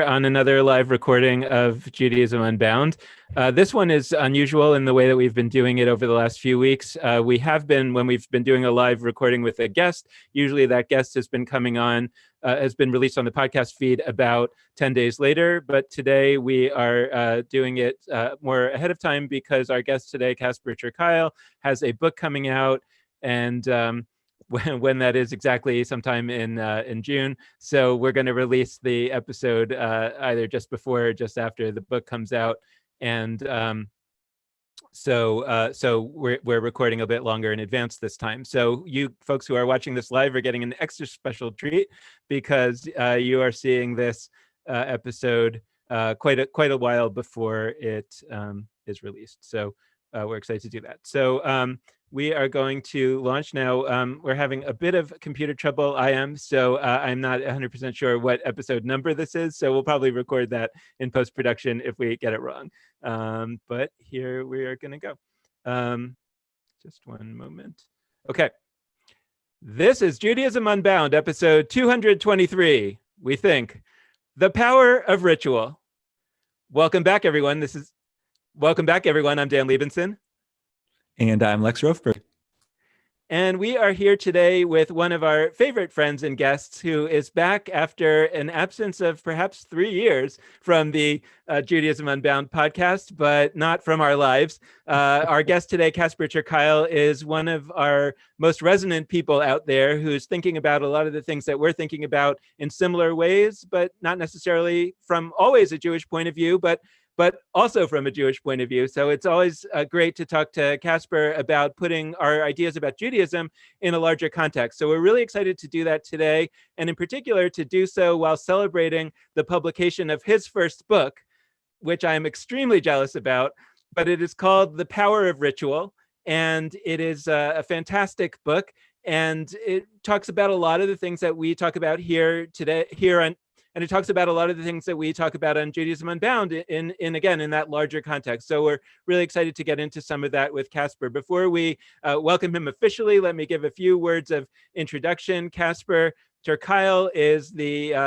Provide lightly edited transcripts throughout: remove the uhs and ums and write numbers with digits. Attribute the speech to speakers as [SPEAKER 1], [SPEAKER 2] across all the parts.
[SPEAKER 1] On another live recording of Judaism Unbound. This one is unusual in the way that we've been doing it over the last few weeks. We have been, when we've been doing a live recording with a guest, usually that guest has been coming on, has been released on the podcast feed about 10 days later. But today we are doing it more ahead of time because our guest today, Casper ter Kuile, has a book coming out, and when that is exactly sometime in June. So we're going to release the episode either just before or just after the book comes out. And so we're recording a bit longer in advance this time. So you folks who are watching this live are getting an extra special treat because you are seeing this episode quite a while before it is released. So we're excited to do that. So we are going to launch now. We're having a bit of computer trouble. I am, so I'm not 100% sure what episode number this is. So we'll probably record that in post-production if we get it wrong. But here we are going to go. Just one moment. Okay. This is Judaism Unbound, episode 223. We think the power of ritual. Welcome back, everyone. Welcome back, everyone. I'm Dan Liebenson.
[SPEAKER 2] And I'm Lex Rofberg.
[SPEAKER 1] And we are here today with one of our favorite friends and guests who is back after an absence of perhaps 3 years from the Judaism Unbound podcast, but not from our lives. Our guest today, Casper ter Kuile, is one of our most resonant people out there who's thinking about a lot of the things that we're thinking about in similar ways, but not necessarily from always a Jewish point of view, but also from a Jewish point of view. So it's always great to talk to Casper about putting our ideas about Judaism in a larger context. So we're really excited to do that today, and in particular to do so while celebrating the publication of his first book, which I am extremely jealous about, but it is called The Power of Ritual, and it is a fantastic book, and it talks about a lot of the things that we talk about here today, and it talks about a lot of the things that we talk about on Judaism Unbound in that larger context. So we're really excited to get into some of that with Casper. Before we welcome him officially, let me give a few words of introduction. Casper ter Kuile is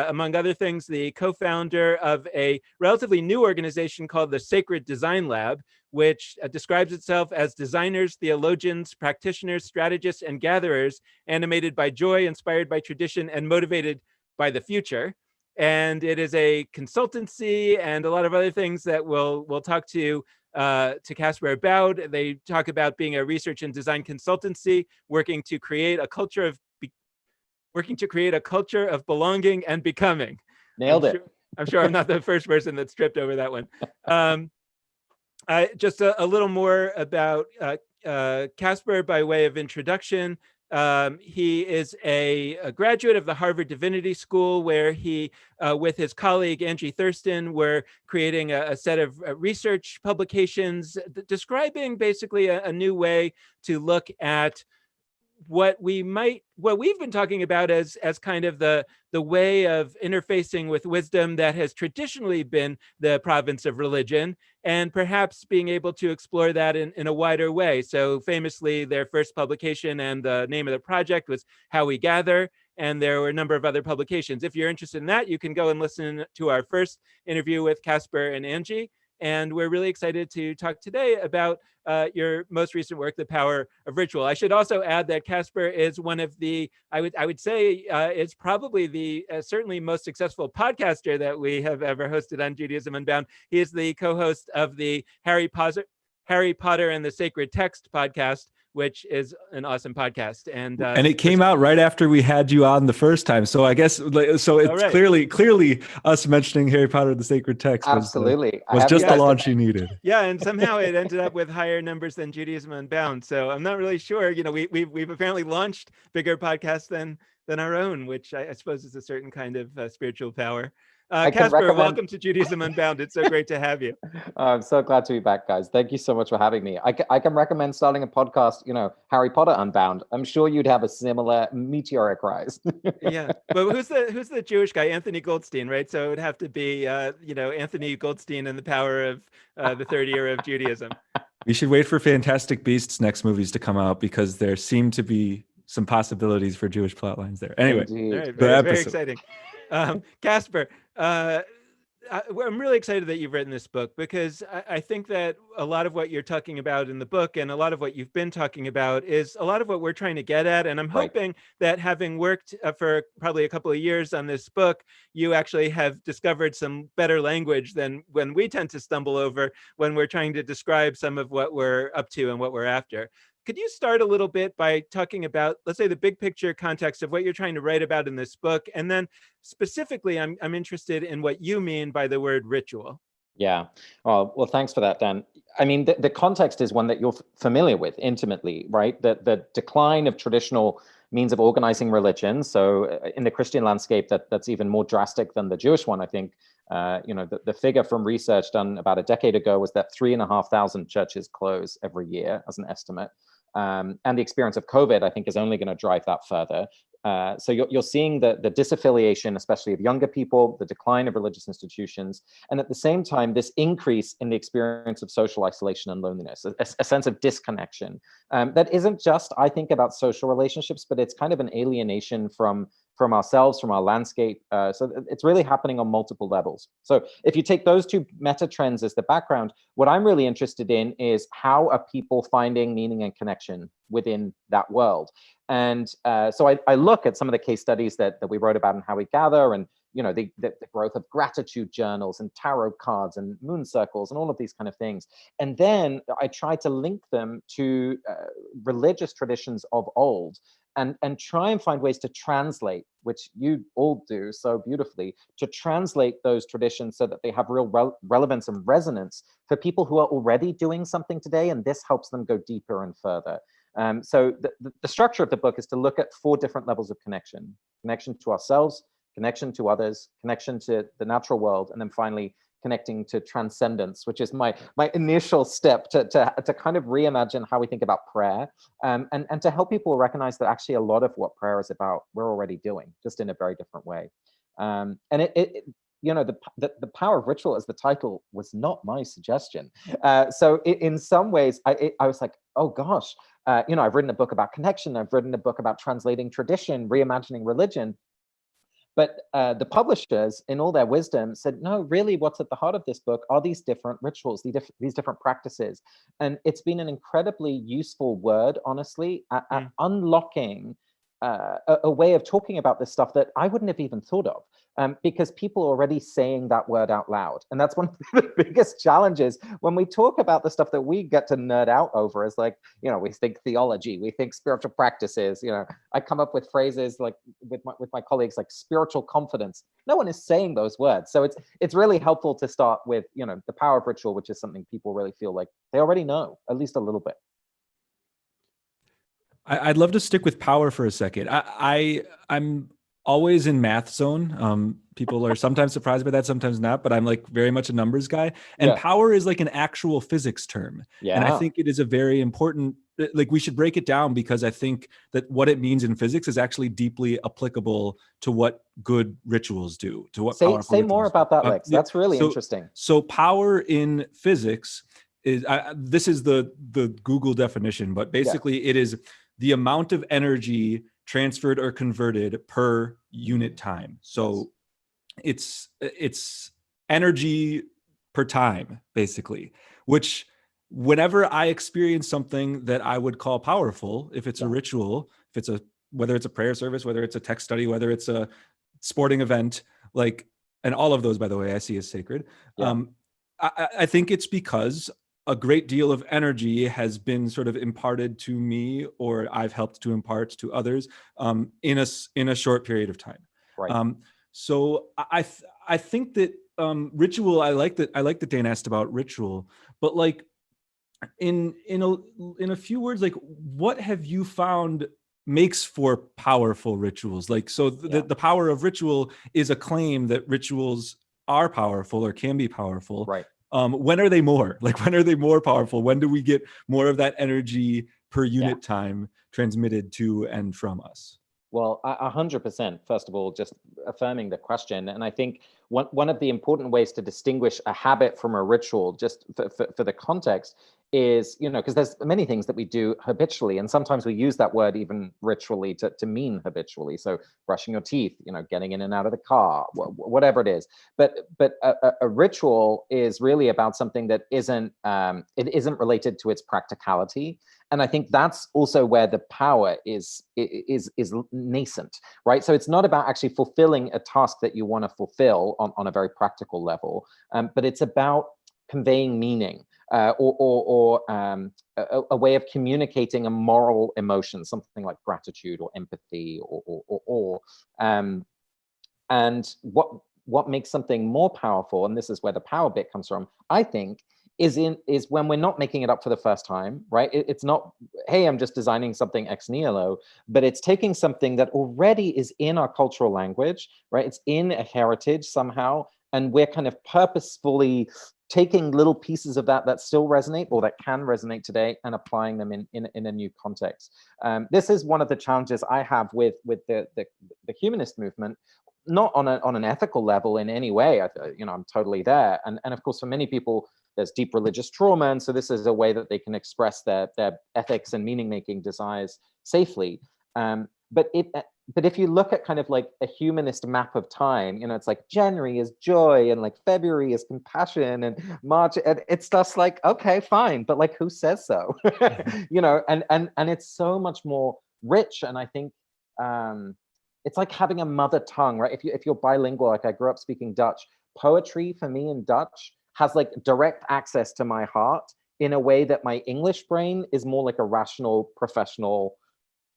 [SPEAKER 1] among other things, the co-founder of a relatively new organization called the Sacred Design Lab, which describes itself as designers, theologians, practitioners, strategists, and gatherers, animated by joy, inspired by tradition, and motivated by the future. And it is a consultancy and a lot of other things that we'll talk to Casper about. They talk about being a research and design consultancy, working to create a culture of belonging and becoming.
[SPEAKER 3] Nailed it.
[SPEAKER 1] I'm sure I'm not the first person that tripped over that one. Just a little more about Casper by way of introduction. He is a graduate of the Harvard Divinity School, where he, with his colleague Angie Thurston, were creating a set of research publications describing basically a new way to look at what we've been talking about as kind of the way of interfacing with wisdom that has traditionally been the province of religion, and perhaps being able to explore that in a wider way. So famously, their first publication and the name of the project was How We Gather, and there were a number of other publications. If you're interested in that, you can go and listen to our first interview with Casper and Angie. And we're really excited to talk today about your most recent work, The Power of Ritual. I should also add that Casper is one of the, I would say, is probably the certainly most successful podcaster that we have ever hosted on Judaism Unbound. He is the co-host of the Harry Potter and the Sacred Text podcast, which is an awesome podcast. And
[SPEAKER 2] it came out right after we had you on the first time. So I guess, so it's right. clearly us mentioning Harry Potter and the Sacred Text was just the launch you needed.
[SPEAKER 1] Yeah, and somehow it ended up with higher numbers than Judaism Unbound. So I'm not really sure. You know, we've apparently launched bigger podcasts than our own, which I suppose is a certain kind of spiritual power. Casper, welcome to Judaism Unbound. It's so great to have you.
[SPEAKER 3] I'm so glad to be back, guys. Thank you so much for having me. I can recommend starting a podcast, Harry Potter Unbound. I'm sure you'd have a similar meteoric rise.
[SPEAKER 1] Yeah, but who's the Jewish guy? Anthony Goldstein, right? So it would have to be, Anthony Goldstein and the power of the third era of Judaism.
[SPEAKER 2] We should wait for Fantastic Beasts' next movies to come out, because there seem to be some possibilities for Jewish plot lines there. Anyway,
[SPEAKER 1] right, very exciting. Casper, I'm really excited that you've written this book, because I think that a lot of what you're talking about in the book and a lot of what you've been talking about is a lot of what we're trying to get at. And I'm hoping that, having worked for probably a couple of years on this book, you actually have discovered some better language than when we tend to stumble over when we're trying to describe some of what we're up to and what we're after. Could you start a little bit by talking about, let's say, the big picture context of what you're trying to write about in this book? And then specifically, I'm interested in what you mean by the word ritual.
[SPEAKER 3] Yeah. Well, thanks for that, Dan. I mean, the context is one that you're familiar with intimately, right? The decline of traditional means of organizing religion. So in the Christian landscape, that's even more drastic than the Jewish one, I think. The figure from research done about a decade ago was that 3,500 churches close every year as an estimate. And the experience of COVID, I think, is only going to drive that further. So you're seeing the disaffiliation, especially of younger people, the decline of religious institutions, and at the same time, this increase in the experience of social isolation and loneliness, a sense of disconnection. That isn't just, I think, about social relationships, but it's kind of an alienation from ourselves, from our landscape. So it's really happening on multiple levels. So if you take those two meta trends as the background, what I'm really interested in is how are people finding meaning and connection within that world? And so I look at some of the case studies that we wrote about and How We Gather, and the growth of gratitude journals and tarot cards and moon circles and all of these kind of things. And then I try to link them to religious traditions of old, and try and find ways to translate, which you all do so beautifully, to translate those traditions so that they have real relevance and resonance for people who are already doing something today, and this helps them go deeper and further. So the structure of the book is to look at 4 different levels of connection: connection to ourselves, connection to others, connection to the natural world, and then finally connecting to transcendence, which is my initial step to kind of reimagine how we think about prayer, and to help people recognize that actually a lot of what prayer is about, we're already doing, just in a very different way. And the power of ritual, as the title, was not my suggestion. So in some ways, I was like, oh gosh, I've written a book about connection. I've written a book about translating tradition, reimagining religion. But the publishers, in all their wisdom, said, no, really, what's at the heart of this book are these different rituals, these different practices. And it's been an incredibly useful word, honestly, at unlocking a way of talking about this stuff that I wouldn't have even thought of, because people are already saying that word out loud. And that's one of the biggest challenges when we talk about the stuff that we get to nerd out over, is like, we think theology, we think spiritual practices. I come up with phrases like with my colleagues, like spiritual confidence. No one is saying those words. So it's really helpful to start with, the power of ritual, which is something people really feel like they already know, at least a little bit.
[SPEAKER 2] I'd love to stick with power for a second. I'm always in math zone. People are sometimes surprised by that, sometimes not, but I'm like very much a numbers guy. And power is like an actual physics term. And I think it is a very important, like we should break it down, because I think that what it means in physics is actually deeply applicable to what good rituals do, to what powerful
[SPEAKER 3] say
[SPEAKER 2] rituals
[SPEAKER 3] more about that, Lex. That's really
[SPEAKER 2] so
[SPEAKER 3] interesting.
[SPEAKER 2] So power in physics is, this is the Google definition, but basically it is the amount of energy transferred or converted per unit time. So it's energy per time, basically, which whenever I experience something that I would call powerful, if it's a ritual, whether it's a prayer service, whether it's a text study, whether it's a sporting event, and all of those, by the way, I see as sacred. I think it's because a great deal of energy has been sort of imparted to me, or I've helped to impart to others in a short period of time.
[SPEAKER 3] Right.
[SPEAKER 2] So I think that ritual. I like that Dan asked about ritual, but like in a few words, like what have you found makes for powerful rituals? Like, so the power of ritual is a claim that rituals are powerful or can be powerful.
[SPEAKER 3] Right.
[SPEAKER 2] When are they more? Like, when are they more powerful? When do we get more of that energy per unit time transmitted to and from us?
[SPEAKER 3] Well, 100%. First of all, just affirming the question. And I think one of the important ways to distinguish a habit from a ritual, just for the context, is, because there's many things that we do habitually, and sometimes we use that word even ritually to mean habitually. So brushing your teeth, getting in and out of the car, whatever it is. But a ritual is really about something that isn't related to its practicality. And I think that's also where the power is nascent, right? So it's not about actually fulfilling a task that you want to fulfill on a very practical level, but it's about conveying meaning, or a way of communicating a moral emotion, something like gratitude or empathy, or and what makes something more powerful, and this is where the power bit comes from, I think, is when we're not making it up for the first time, right? It's not, hey, I'm just designing something ex nihilo, but it's taking something that already is in our cultural language, right? It's in a heritage somehow, and we're kind of purposefully taking little pieces of that still resonate, or that can resonate today, and applying them in a new context. This is one of the challenges I have with the humanist movement, not on an ethical level in any way. I'm totally there, and of course for many people there's deep religious trauma, and so this is a way that they can express their ethics and meaning making desires safely. But if you look at kind of like a humanist map of time, it's like January is joy, and like February is compassion, and March, and it's just like, okay, fine, but like, who says so? And it's so much more rich. And I think it's like having a mother tongue, right? If you're bilingual, like I grew up speaking Dutch, poetry for me in Dutch has like direct access to my heart in a way that my English brain is more like a rational, professional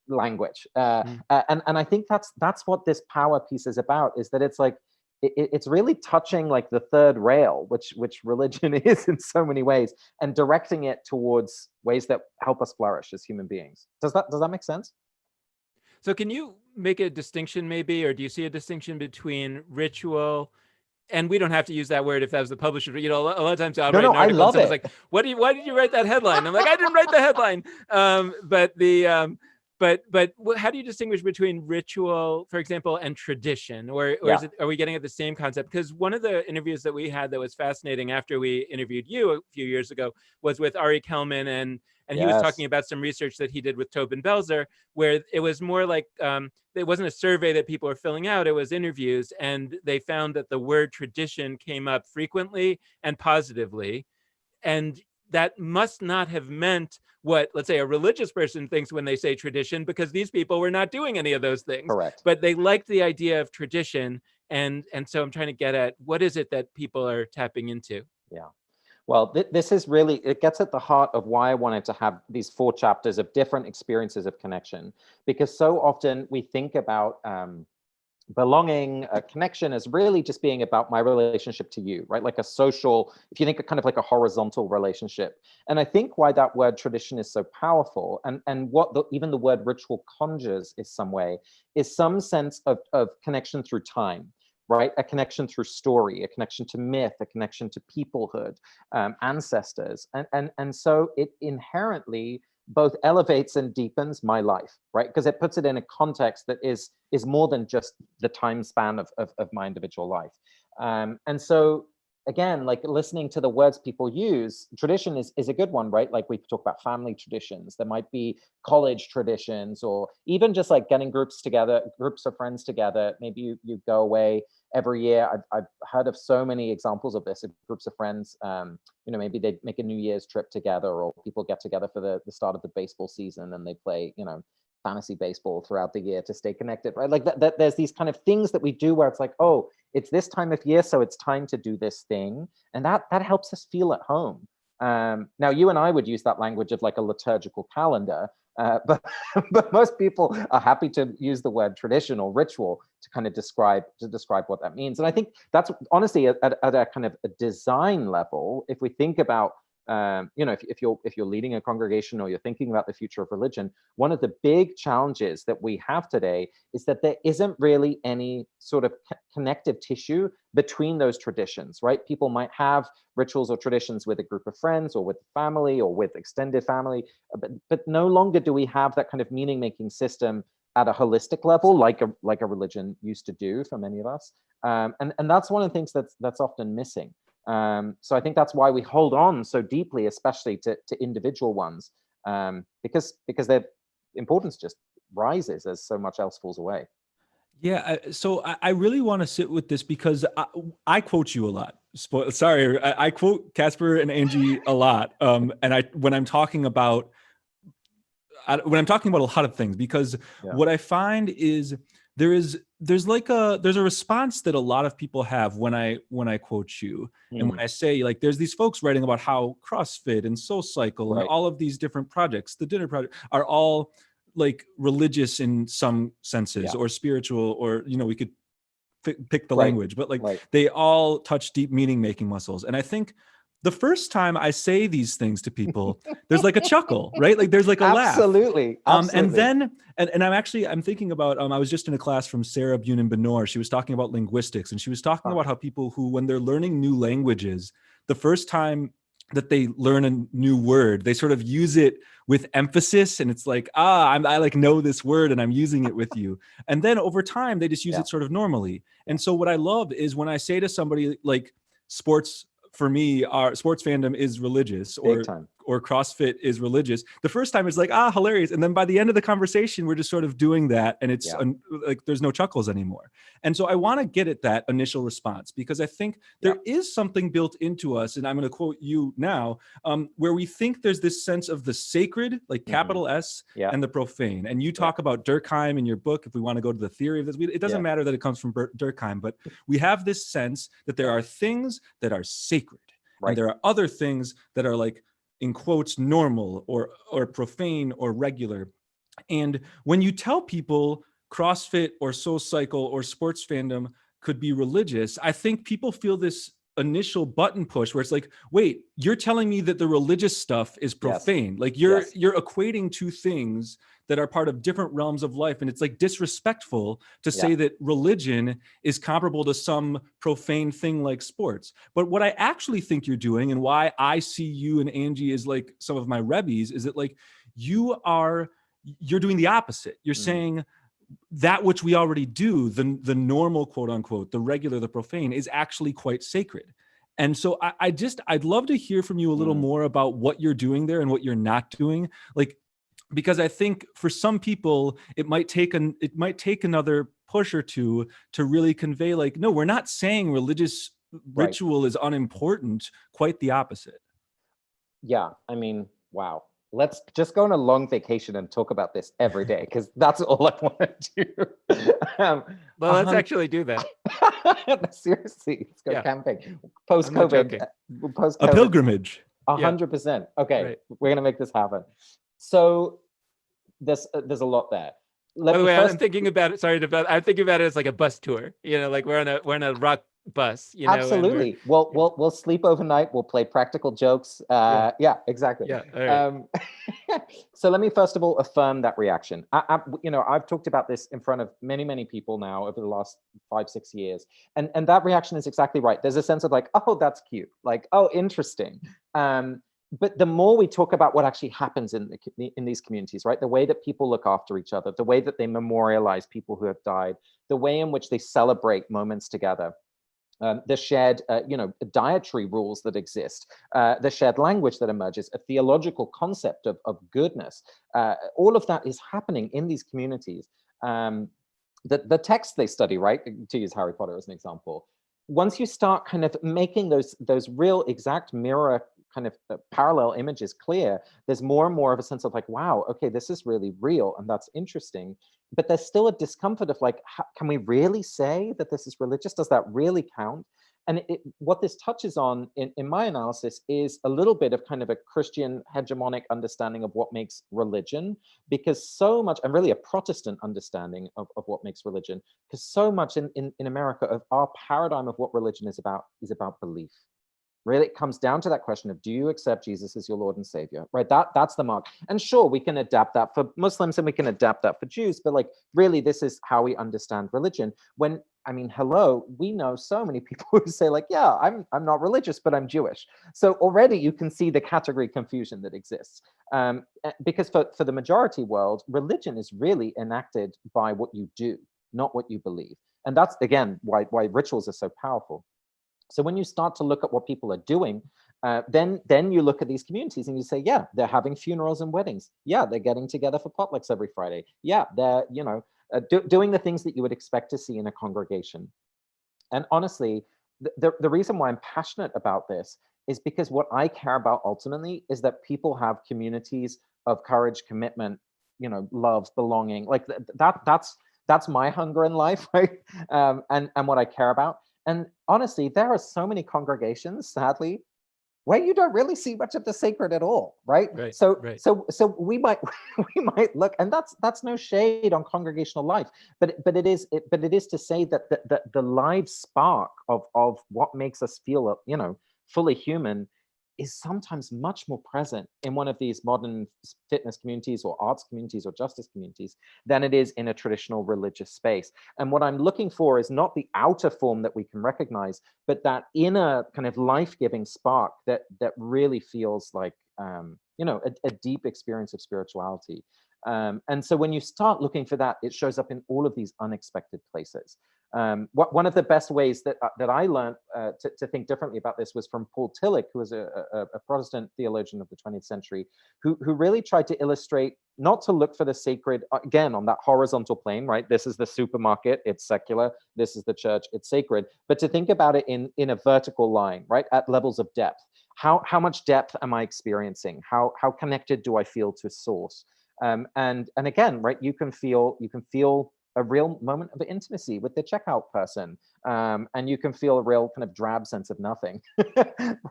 [SPEAKER 3] language. And I think that's what this power piece is about, is that it's like, it's really touching like the third rail, which religion is in so many ways, and directing it towards ways that help us flourish as human beings. Does that make sense?
[SPEAKER 1] So can you make a distinction maybe, or do you see a distinction between ritual, and we don't have to use that word if that was the publisher, a lot of times I'll write an article,
[SPEAKER 3] I love
[SPEAKER 1] and someone's
[SPEAKER 3] it.
[SPEAKER 1] like, why did you write that headline? I'm like, I didn't write the headline. But how do you distinguish between ritual, for example, and tradition, or are we getting at the same concept? Because one of the interviews that we had that was fascinating after we interviewed you a few years ago was with Ari Kelman, and he was talking about some research that he did with Tobin Belzer, where it was more like, it wasn't a survey that people were filling out, it was interviews, and they found that the word tradition came up frequently and positively. And that must not have meant what, let's say, a religious person thinks when they say tradition, because these people were not doing any of those things.
[SPEAKER 3] Correct.
[SPEAKER 1] But they liked the idea of tradition. And so I'm trying to get at, what is it that people are tapping into?
[SPEAKER 3] Yeah. Well, this is really, it gets at the heart of why I wanted to have these 4 chapters of different experiences of connection, because so often we think about belonging, a connection as really just being about my relationship to you, right? Like a social, if you think of kind of like a horizontal relationship. And I think why that word tradition is so powerful, and what even the word ritual conjures is some way, is some sense of connection through time, right? A connection through story, a connection to myth, a connection to peoplehood, ancestors. And so it inherently both elevates and deepens my life, right? Because it puts it in a context that is more than just the time span of my individual life. And so again, like listening to the words people use, tradition is a good one, right? Like we talk about family traditions, there might be college traditions, or even just like getting groups of friends together. Maybe you go away every year. I've heard of so many examples of this, of groups of friends, maybe they make a New Year's trip together, or people get together for the start of the baseball season, and they play, fantasy baseball throughout the year to stay connected, right? Like that there's these kind of things that we do where it's like, oh, it's this time of year, so it's time to do this thing. And that helps us feel at home. Now, you and I would use that language of like a liturgical calendar, but most people are happy to use the word tradition or ritual to kind of describe what that means. And I think that's honestly at a kind of a design level, if we think about if you're leading a congregation, or you're thinking about the future of religion, one of the big challenges that we have today is that there isn't really any sort of connective tissue between those traditions, right? People might have rituals or traditions with a group of friends, or with family, or with extended family, but no longer do we have that kind of meaning-making system at a holistic level, like a religion used to do for many of us. And that's one of the things that's often missing. So I think that's why we hold on so deeply, especially to individual ones, because their importance just rises as so much else falls away.
[SPEAKER 2] Yeah, so I really want to sit with this because I quote you a lot. Sorry, I quote Casper and Angie a lot, and when I'm talking about a lot of things, because what I find is there's a response that a lot of people have when I quote you, and when I say, like, there's these folks writing about how CrossFit and SoulCycle and all of these different projects, the dinner project, are all like religious in some senses, or spiritual, or we could pick the language, but like they all touch deep meaning making muscles. And I think the first time I say these things to people, there's like a chuckle, right? Like there's like a laugh.
[SPEAKER 3] Absolutely.
[SPEAKER 2] And then, and I'm thinking about, I was just in a class from Sarah Bunin-Benor. She was talking about linguistics, and she was talking about how people who, when they're learning new languages, the first time that they learn a new word, they sort of use it with emphasis, and it's like, I like know this word and I'm using it with you. And then over time, they just use it sort of normally. And so what I love is when I say to somebody, like, sports, for me, our sports fandom is religious, or CrossFit is religious. The first time it's like, hilarious. And then by the end of the conversation, we're just sort of doing that. And it's like, there's no chuckles anymore. And so I want to get at that initial response, because I think there is something built into us. And I'm going to quote you now, where we think there's this sense of the sacred, like capital S, and the profane. And you talk about Durkheim in your book. If we want to go to the theory of this, it doesn't matter that it comes from Durkheim, but we have this sense that there are things that are sacred. And there are other things that are, like, in quotes, normal or profane or regular. And when you tell people CrossFit or SoulCycle or sports fandom could be religious, I think people feel this initial button push where it's like, wait, you're telling me that the religious stuff is profane. Like you're equating two things that are part of different realms of life. And it's like disrespectful to say that religion is comparable to some profane thing like sports. But what I actually think you're doing, and why I see you and Angie as like some of my Rebbies, is that, like, you're doing the opposite. You're saying that which we already do, the normal, quote unquote, the regular, the profane, is actually quite sacred. And so I'd love to hear from you a little more about what you're doing there and what you're not doing. Like, because I think for some people, it might take another push or two to really convey, like, no, we're not saying religious ritual is unimportant. Quite the opposite.
[SPEAKER 3] Yeah, I mean, wow. Let's just go on a long vacation and talk about this every day, because that's all I want to do.
[SPEAKER 1] Well, let's actually do that.
[SPEAKER 3] Seriously, let's go camping. Post-COVID.
[SPEAKER 2] A pilgrimage.
[SPEAKER 3] 100%. Okay, we're gonna make this happen. So there's a lot there.
[SPEAKER 1] By the way, I'm thinking about it. I'm thinking about it as like a bus tour. Like we're on a rock bus.
[SPEAKER 3] Absolutely. We'll sleep overnight. We'll play practical jokes. Exactly.
[SPEAKER 1] Yeah. All right.
[SPEAKER 3] So let me first of all affirm that reaction. I've talked about this in front of many people now over the last 5-6 years, and that reaction is exactly right. There's a sense of like, oh, that's cute. Like, oh, interesting. But the more we talk about what actually happens in these communities, right? The way that people look after each other, the way that they memorialize people who have died, the way in which they celebrate moments together, the shared, dietary rules that exist, the shared language that emerges, a theological concept of goodness. All of that is happening in these communities. The texts they study, right? To use Harry Potter as an example, once you start kind of making those real exact mirror kind of parallel images clear, there's more and more of a sense of like, wow, okay, this is really real, and that's interesting. But there's still a discomfort of like, can we really say that this is religious? Does that really count? And what this touches on in my analysis is a little bit of kind of a Christian hegemonic understanding of what makes religion, because so much, and really a Protestant understanding of what makes religion, because so much in America of our paradigm of what religion is about belief. Really, it comes down to that question of, do you accept Jesus as your Lord and Savior? Right, that's the mark. And sure, we can adapt that for Muslims and we can adapt that for Jews, but like, really, this is how we understand religion. When, I mean, hello, we know so many people who say like, yeah, I'm not religious, but I'm Jewish. So already you can see the category confusion that exists. Because for the majority world, religion is really enacted by what you do, not what you believe. And that's, again, why rituals are so powerful. So when you start to look at what people are doing, then you look at these communities and you say, yeah, they're having funerals and weddings. Yeah, they're getting together for potlucks every Friday. Yeah, they're doing the things that you would expect to see in a congregation. And honestly, the reason why I'm passionate about this is because what I care about ultimately is that people have communities of courage, commitment, love, belonging. Like that's my hunger in life, right? And what I care about. And honestly, there are so many congregations, sadly, where you don't really see much of the sacred at all, right?
[SPEAKER 1] Right,
[SPEAKER 3] So
[SPEAKER 1] right.
[SPEAKER 3] so we might we might look, and that's no shade on congregational life, but it is to say that the live spark of what makes us feel fully human is sometimes much more present in one of these modern fitness communities or arts communities or justice communities than it is in a traditional religious space. And what I'm looking for is not the outer form that we can recognize, but that inner kind of life-giving spark that really feels like a deep experience of spirituality. And so when you start looking for that, it shows up in all of these unexpected places. One of the best ways that I learned to think differently about this was from Paul Tillich, who was a Protestant theologian of the 20th century, who really tried to illustrate not to look for the sacred, again, on that horizontal plane, right? This is the supermarket, it's secular. This is the church, it's sacred. But to think about it in a vertical line, right? At levels of depth. How much depth am I experiencing? How connected do I feel to source? And again, right? You can feel a real moment of intimacy with the checkout person, and you can feel a real kind of drab sense of nothing,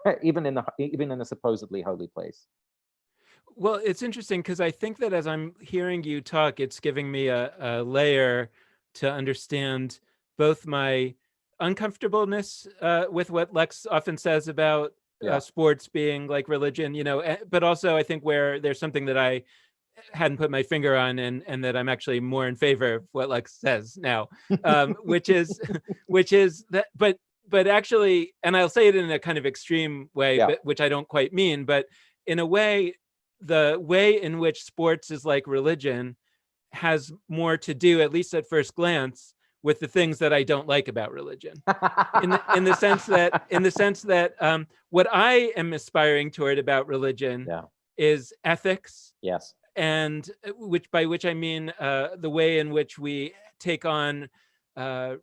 [SPEAKER 3] right? even in a supposedly holy place.
[SPEAKER 1] Well, it's interesting because I think that as I'm hearing you talk, it's giving me a layer to understand both my uncomfortableness with what Lex often says about
[SPEAKER 3] Yeah.
[SPEAKER 1] sports being like religion, but also I think where there's something that I hadn't put my finger on, and that I'm actually more in favor of what Lex says now, which is that, but actually, and I'll say it in a kind of extreme way,
[SPEAKER 3] Yeah.
[SPEAKER 1] but which I don't quite mean, but in a way, the way in which sports is like religion has more to do, at least at first glance, with the things that I don't like about religion. In the sense that what I am aspiring toward about religion
[SPEAKER 3] Yeah.
[SPEAKER 1] is ethics,
[SPEAKER 3] Yes.
[SPEAKER 1] and by which I mean the way in which we take on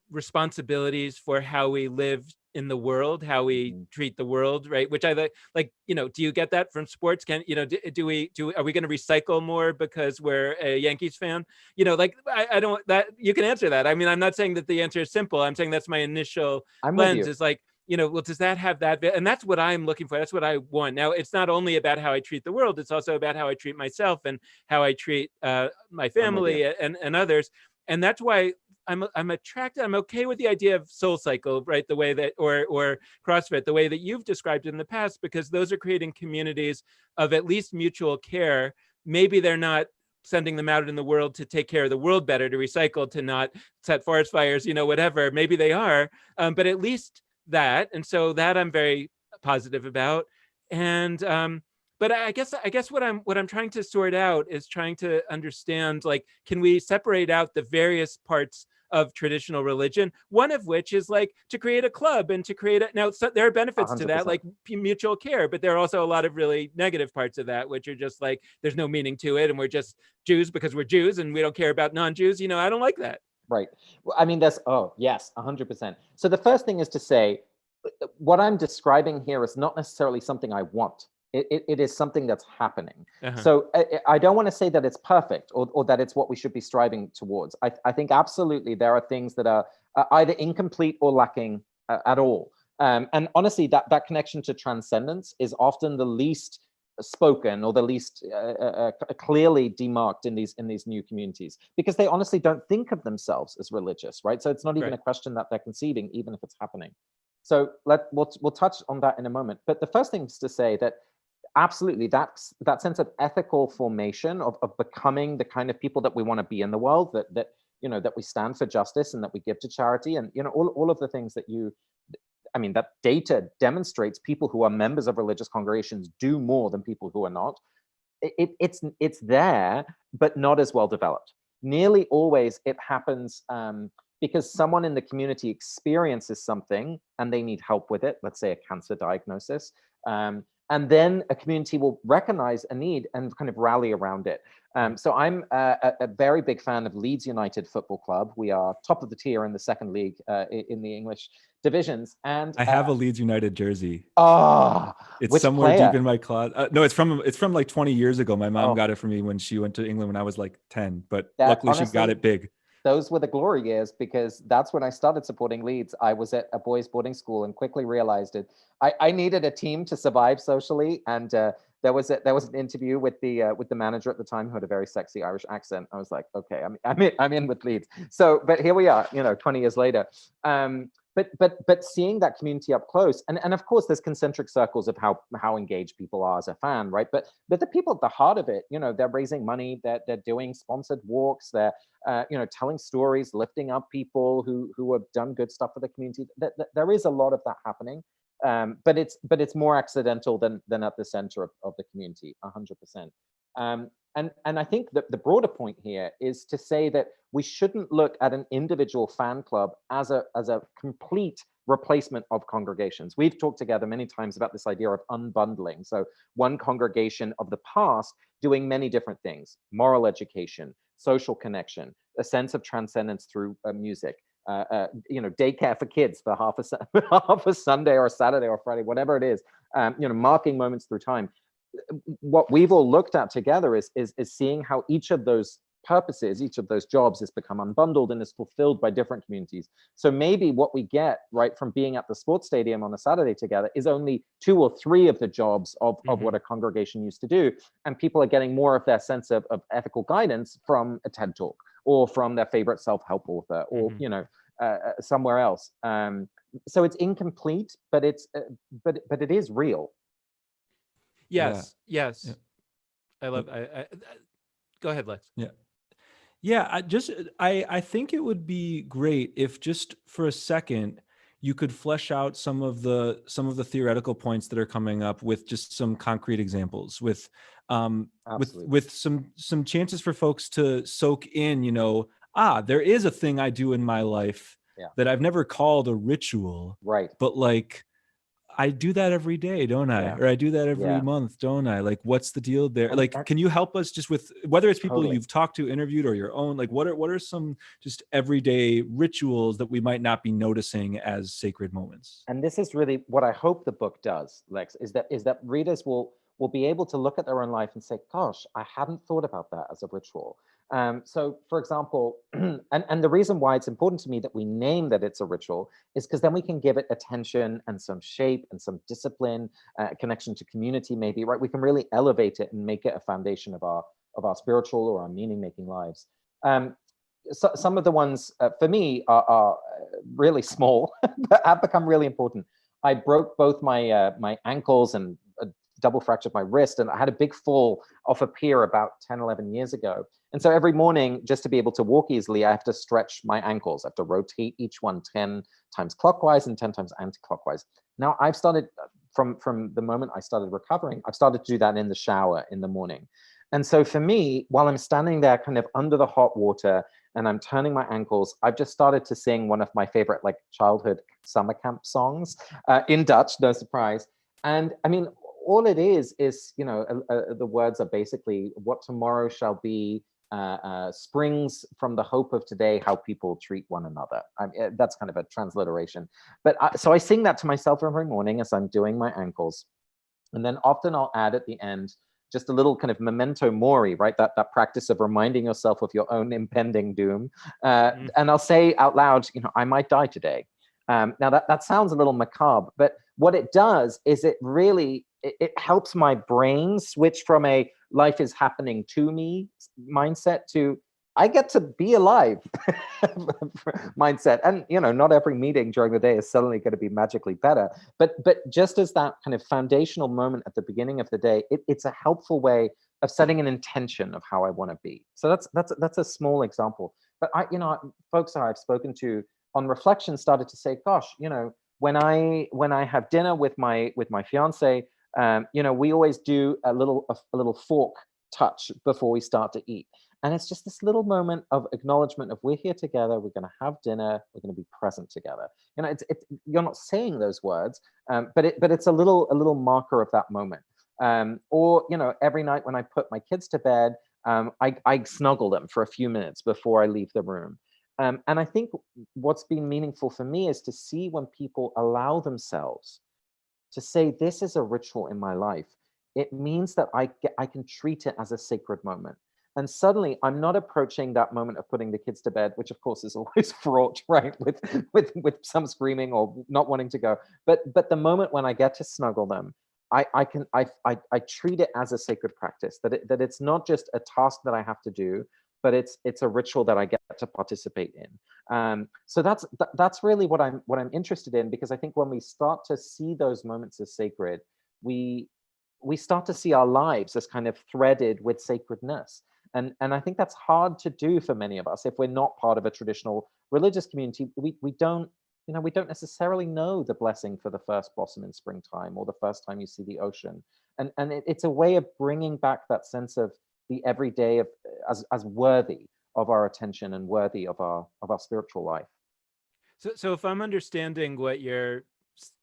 [SPEAKER 1] responsibilities for how we live in the world, how we treat the world, right? Which I like, do you get that from sports? Are we going to recycle more because we're a Yankees fan? Like I don't, that you can answer that. I mean, I'm not saying that the answer is simple. I'm saying that's my initial
[SPEAKER 3] I'm with
[SPEAKER 1] lens
[SPEAKER 3] you.
[SPEAKER 1] is like, well, does that have that? And that's what I'm looking for. That's what I want. Now, it's not only about how I treat the world, it's also about how I treat myself and how I treat my family and others. And that's why I'm attracted. I'm okay with the idea of Soul Cycle, right? The way that, or CrossFit, the way that you've described it in the past, because those are creating communities of at least mutual care. Maybe they're not sending them out in the world to take care of the world better, to recycle, to not set forest fires, whatever. Maybe they are, but at least that. And so that I'm very positive about. And but I guess what I'm trying to sort out is trying to understand, like, can we separate out the various parts of traditional religion, one of which is like to create a club and to create now, so there are benefits
[SPEAKER 3] 100%.
[SPEAKER 1] to that, like mutual care, but there are also a lot of really negative parts of that, which are just like there's no meaning to it, and we're just Jews because we're Jews and we don't care about non-Jews. I don't like that.
[SPEAKER 3] Right. Well, I mean, yes, 100%. So the first thing is to say, what I'm describing here is not necessarily something I want. It is something that's happening. So I don't want to say that it's perfect or that it's what we should be striving towards. I think absolutely there are things that are either incomplete or lacking at all. And honestly, that connection to transcendence is often the least spoken or the least clearly demarked in these new communities, because they honestly don't think of themselves as religious, right? So it's not even a question that they're conceiving, even if it's happening. So we'll touch on that in a moment. But the first thing is to say that absolutely that sense of ethical formation of becoming the kind of people that we want to be in the world, that we stand for justice and that we give to charity, and all of the things that that data demonstrates people who are members of religious congregations do more than people who are not. It's there, but not as well developed. Nearly always it happens because someone in the community experiences something and they need help with it, let's say a cancer diagnosis. And then a community will recognize a need and kind of rally around it. So I'm a very big fan of Leeds United Football Club. We are top of the tier in the second league in the English divisions. And
[SPEAKER 2] I have a Leeds United jersey. It's
[SPEAKER 3] which
[SPEAKER 2] somewhere
[SPEAKER 3] player?
[SPEAKER 2] deep in my closet. No, it's from like 20 years ago. My mom
[SPEAKER 3] Oh.
[SPEAKER 2] got it for me when she went to England when I was like 10, but
[SPEAKER 3] That,
[SPEAKER 2] luckily she got
[SPEAKER 3] honestly,
[SPEAKER 2] it big.
[SPEAKER 3] those were the glory years, because that's when I started supporting Leeds. I was at a boys' boarding school and quickly realized it. I needed a team to survive socially, and there was an interview with the manager at the time who had a very sexy Irish accent. I was like, okay, I'm in with Leeds. So, but here we are, 20 years later. But seeing that community up close, and of course there's concentric circles of how engaged people are as a fan, right? But the people at the heart of it, they're raising money, they're doing sponsored walks, they're telling stories, lifting up people who have done good stuff for the community. There is a lot of that happening, but it's more accidental than at the center of the community, 100%. And I think that the broader point here is to say that we shouldn't look at an individual fan club as a complete replacement of congregations. We've talked together many times about this idea of unbundling. So one congregation of the past doing many different things: moral education, social connection, a sense of transcendence through music, daycare for kids for half a Sunday or a Saturday or Friday, whatever it is, marking moments through time. What we've all looked at together is seeing how each of those purposes, each of those jobs has become unbundled and is fulfilled by different communities. So maybe what we get right from being at the sports stadium on a Saturday together is only 2 or 3 of the jobs of what a congregation used to do. And people are getting more of their sense of ethical guidance from a TED Talk or from their favorite self-help author or, somewhere else. So it's incomplete, but it is real.
[SPEAKER 1] Yes.
[SPEAKER 2] Yeah.
[SPEAKER 1] I love. Go ahead, Lex.
[SPEAKER 2] Yeah. I think it would be great if just for a second you could flesh out some of the theoretical points that are coming up with just some concrete examples, with some chances for folks to soak in. There is a thing I do in my life that I've never called a ritual,
[SPEAKER 3] right?
[SPEAKER 2] But like, I do that every day, don't I?
[SPEAKER 3] Yeah.
[SPEAKER 2] Or I do that every month, don't I? Like, what's the deal there? Can you help us just with whether it's people you've talked to, interviewed, or your own? Like, what are some just everyday rituals that we might not be noticing as sacred moments?
[SPEAKER 3] And this is really what I hope the book does, Lex, is that readers will be able to look at their own life and say, gosh, I hadn't thought about that as a ritual. So, for example, and the reason why it's important to me that we name that it's a ritual is because then we can give it attention and some shape and some discipline, connection to community, maybe, right? We can really elevate it and make it a foundation of our spiritual or our meaning-making lives. So some of the ones for me are really small, but have become really important. I broke both my ankles and double fractured my wrist, and I had a big fall off a pier about 10, 11 years ago. And so every morning, just to be able to walk easily, I have to stretch my ankles. I have to rotate each one 10 times clockwise and 10 times anti-clockwise. Now I've started, from the moment I started recovering, I've started to do that in the shower in the morning. And so for me, while I'm standing there kind of under the hot water and I'm turning my ankles, I've just started to sing one of my favorite like childhood summer camp songs in Dutch, no surprise. And I mean, all it is, the words are basically, what tomorrow shall be springs from the hope of today, how people treat one another. That's kind of a transliteration. But so I sing that to myself every morning as I'm doing my ankles. And then often I'll add at the end just a little kind of memento mori, right? That practice of reminding yourself of your own impending doom. And I'll say out loud, I might die today. Now that sounds a little macabre, but what it does is it really, it helps my brain switch from a life is happening to me mindset to I get to be alive mindset. And, not every meeting during the day is suddenly going to be magically better. But just as that kind of foundational moment at the beginning of the day, it's a helpful way of setting an intention of how I want to be. So that's a small example. But folks I've spoken to on reflection started to say, gosh, when I have dinner with my fiance, we always do a little fork touch before we start to eat. And it's just this little moment of acknowledgement of we're here together, we're going to have dinner, we're going to be present together. You know, you're not saying those words, but it's a little marker of that moment. Or, you know, every night when I put my kids to bed, I snuggle them for a few minutes before I leave the room. And I think what's been meaningful for me is to see when people allow themselves to say, this is a ritual in my life. It means that I can treat it as a sacred moment. And suddenly I'm not approaching that moment of putting the kids to bed, which of course is always fraught, right? With some screaming or not wanting to go. But the moment when I get to snuggle them, I treat it as a sacred practice, that it's not just a task that I have to do, but it's a ritual that I get to participate in. So that's really what I'm interested in, because I think when we start to see those moments as sacred, we start to see our lives as kind of threaded with sacredness. And I think that's hard to do for many of us if we're not part of a traditional religious community. We don't necessarily know the blessing for the first blossom in springtime or the first time you see the ocean. And it's a way of bringing back that sense of the everyday as worthy of our attention and worthy of our spiritual life.
[SPEAKER 1] So if I'm understanding what you're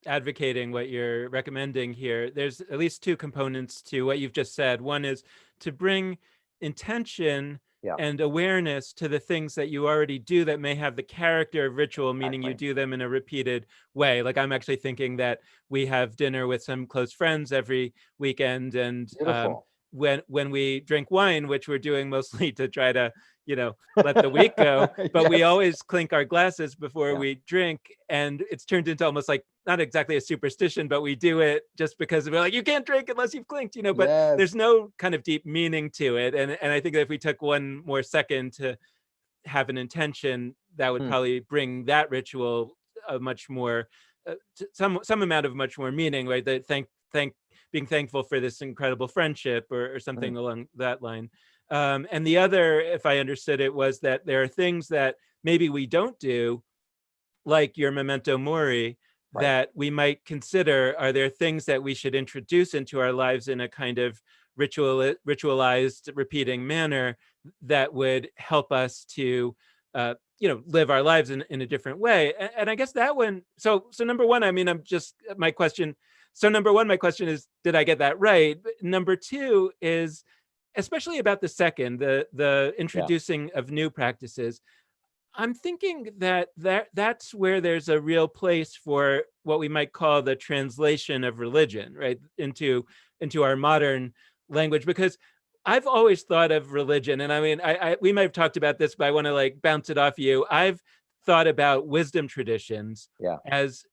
[SPEAKER 1] advocating, what you're recommending here, there's at least two components to what you've just said. One is to bring intention and awareness to the things that you already do that may have the character of ritual, meaning you do them in a repeated way. Like I'm actually thinking that we have dinner with some close friends every weekend, and when we drink wine, which we're doing mostly to try to, you know, let the week go, but we always clink our glasses before we drink, and it's turned into almost like not exactly a superstition, but we do it just because we're like, you can't drink unless you've clinked, you know, but there's no kind of deep meaning to it. And I think that if we took one more second to have an intention, that would probably bring that ritual a much more some amount of much more meaning, right? That being thankful for this incredible friendship or something along that line. And the other, if I understood it, was that there are things that maybe we don't do, like your memento mori, that we might consider. Are there things that we should introduce into our lives in a kind of ritualized, repeating manner that would help us to, you know, live our lives in a different way? And I guess that one. So number one, I mean, my question is, did I get that right? But number two is, especially about the second, the introducing of new practices. I'm thinking that's where there's a real place for what we might call the translation of religion, right, into our modern language. Because I've always thought of religion, and I mean, we might have talked about this, but I want to like bounce it off you. I've thought about wisdom traditions as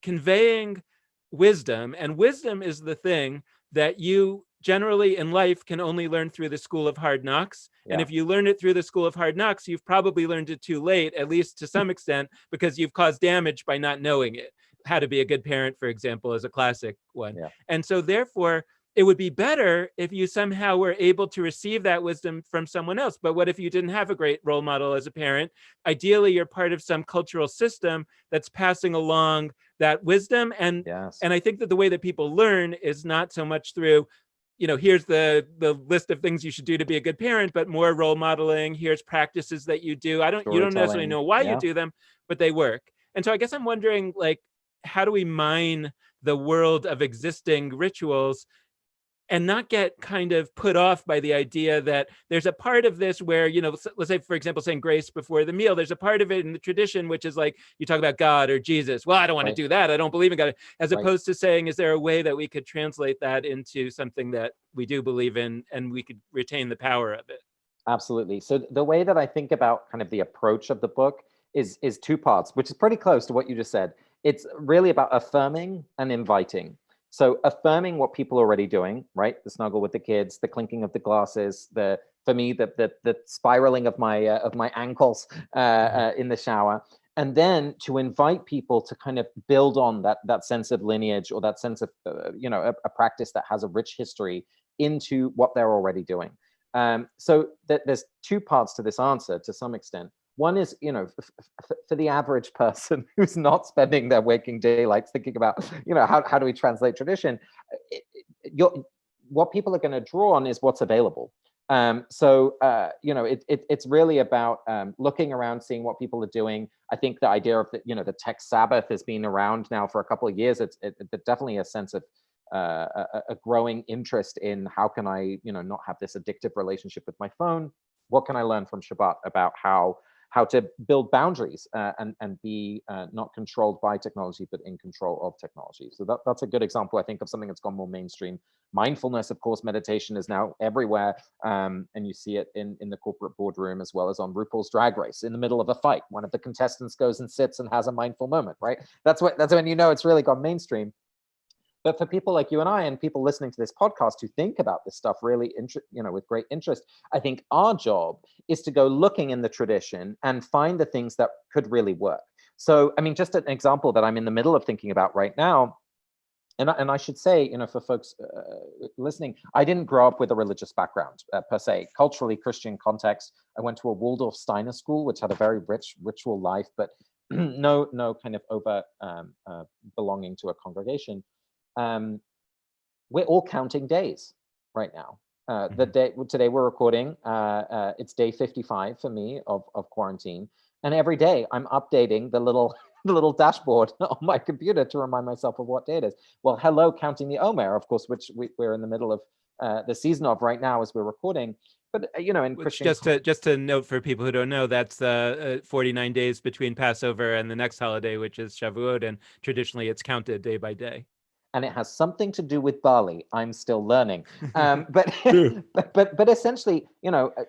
[SPEAKER 1] conveying wisdom, and wisdom is the thing that you generally in life can only learn through the school of hard knocks. And if you learn it through the school of hard knocks, you've probably learned it too late, at least to some extent, because you've caused damage by not knowing it. How to be a good parent, for example, is a classic one. And so therefore, it would be better if you somehow were able to receive that wisdom from someone else. But what if you didn't have a great role model as a parent? Ideally, you're part of some cultural system that's passing along that wisdom. And I think that the way that people learn is not so much through, you know, here's the list of things you should do to be a good parent, but more role modeling. Here's practices that you do. You don't necessarily know why you do them, but they work. And so I guess I'm wondering, like, how do we mine the world of existing rituals and not get kind of put off by the idea that there's a part of this where, you know, let's say, for example, saying grace before the meal, there's a part of it in the tradition, which is like, you talk about God or Jesus. Well, I don't want to do that. I don't believe in God. As opposed to saying, is there a way that we could translate that into something that we do believe in and we could retain the power of it?
[SPEAKER 3] Absolutely. So the way that I think about kind of the approach of the book is two parts, which is pretty close to what you just said. It's really about affirming and inviting. So affirming what people are already doing, right? The snuggle with the kids, the clinking of the glasses, for me, the spiraling of my ankles in the shower, and then to invite people to kind of build on that sense of lineage or that sense of you know, a practice that has a rich history into what they're already doing. So there's two parts to this answer to some extent. One is, you know, for the average person who's not spending their waking daylights thinking about, you know, how do we translate tradition? what people are going to draw on is what's available. It's really about looking around, seeing what people are doing. I think the idea of the tech Sabbath has been around now for a couple of years. It's definitely a sense of a growing interest in how can I, not have this addictive relationship with my phone. What can I learn from Shabbat about how to build boundaries and be not controlled by technology, but in control of technology. So that's a good example, I think, of something that's gone more mainstream. Mindfulness, of course, meditation is now everywhere. And you see it in the corporate boardroom, as well as on RuPaul's Drag Race. In the middle of a fight, one of the contestants goes and sits and has a mindful moment, right? That's when it's really gone mainstream. But for people like you and I, and people listening to this podcast who think about this stuff really, with great interest, I think our job is to go looking in the tradition and find the things that could really work. So, I mean, just an example that I'm in the middle of thinking about right now, and I should say, for folks listening, I didn't grow up with a religious background per se. Culturally Christian context. I went to a Waldorf Steiner school, which had a very rich ritual life, but no kind of over belonging to a congregation. We're all counting days right now. The day today we're recording, it's day 55 for me of quarantine, and every day I'm updating the little dashboard on my computer to remind myself of what day it is. Well, hello, counting the Omer, of course, which we're in the middle of the season of right now as we're recording. But in Christian,
[SPEAKER 1] just to note for people who don't know, that's 49 days between Passover and the next holiday, which is Shavuot, and traditionally it's counted day by day.
[SPEAKER 3] And it has something to do with barley. I'm still learning, but essentially,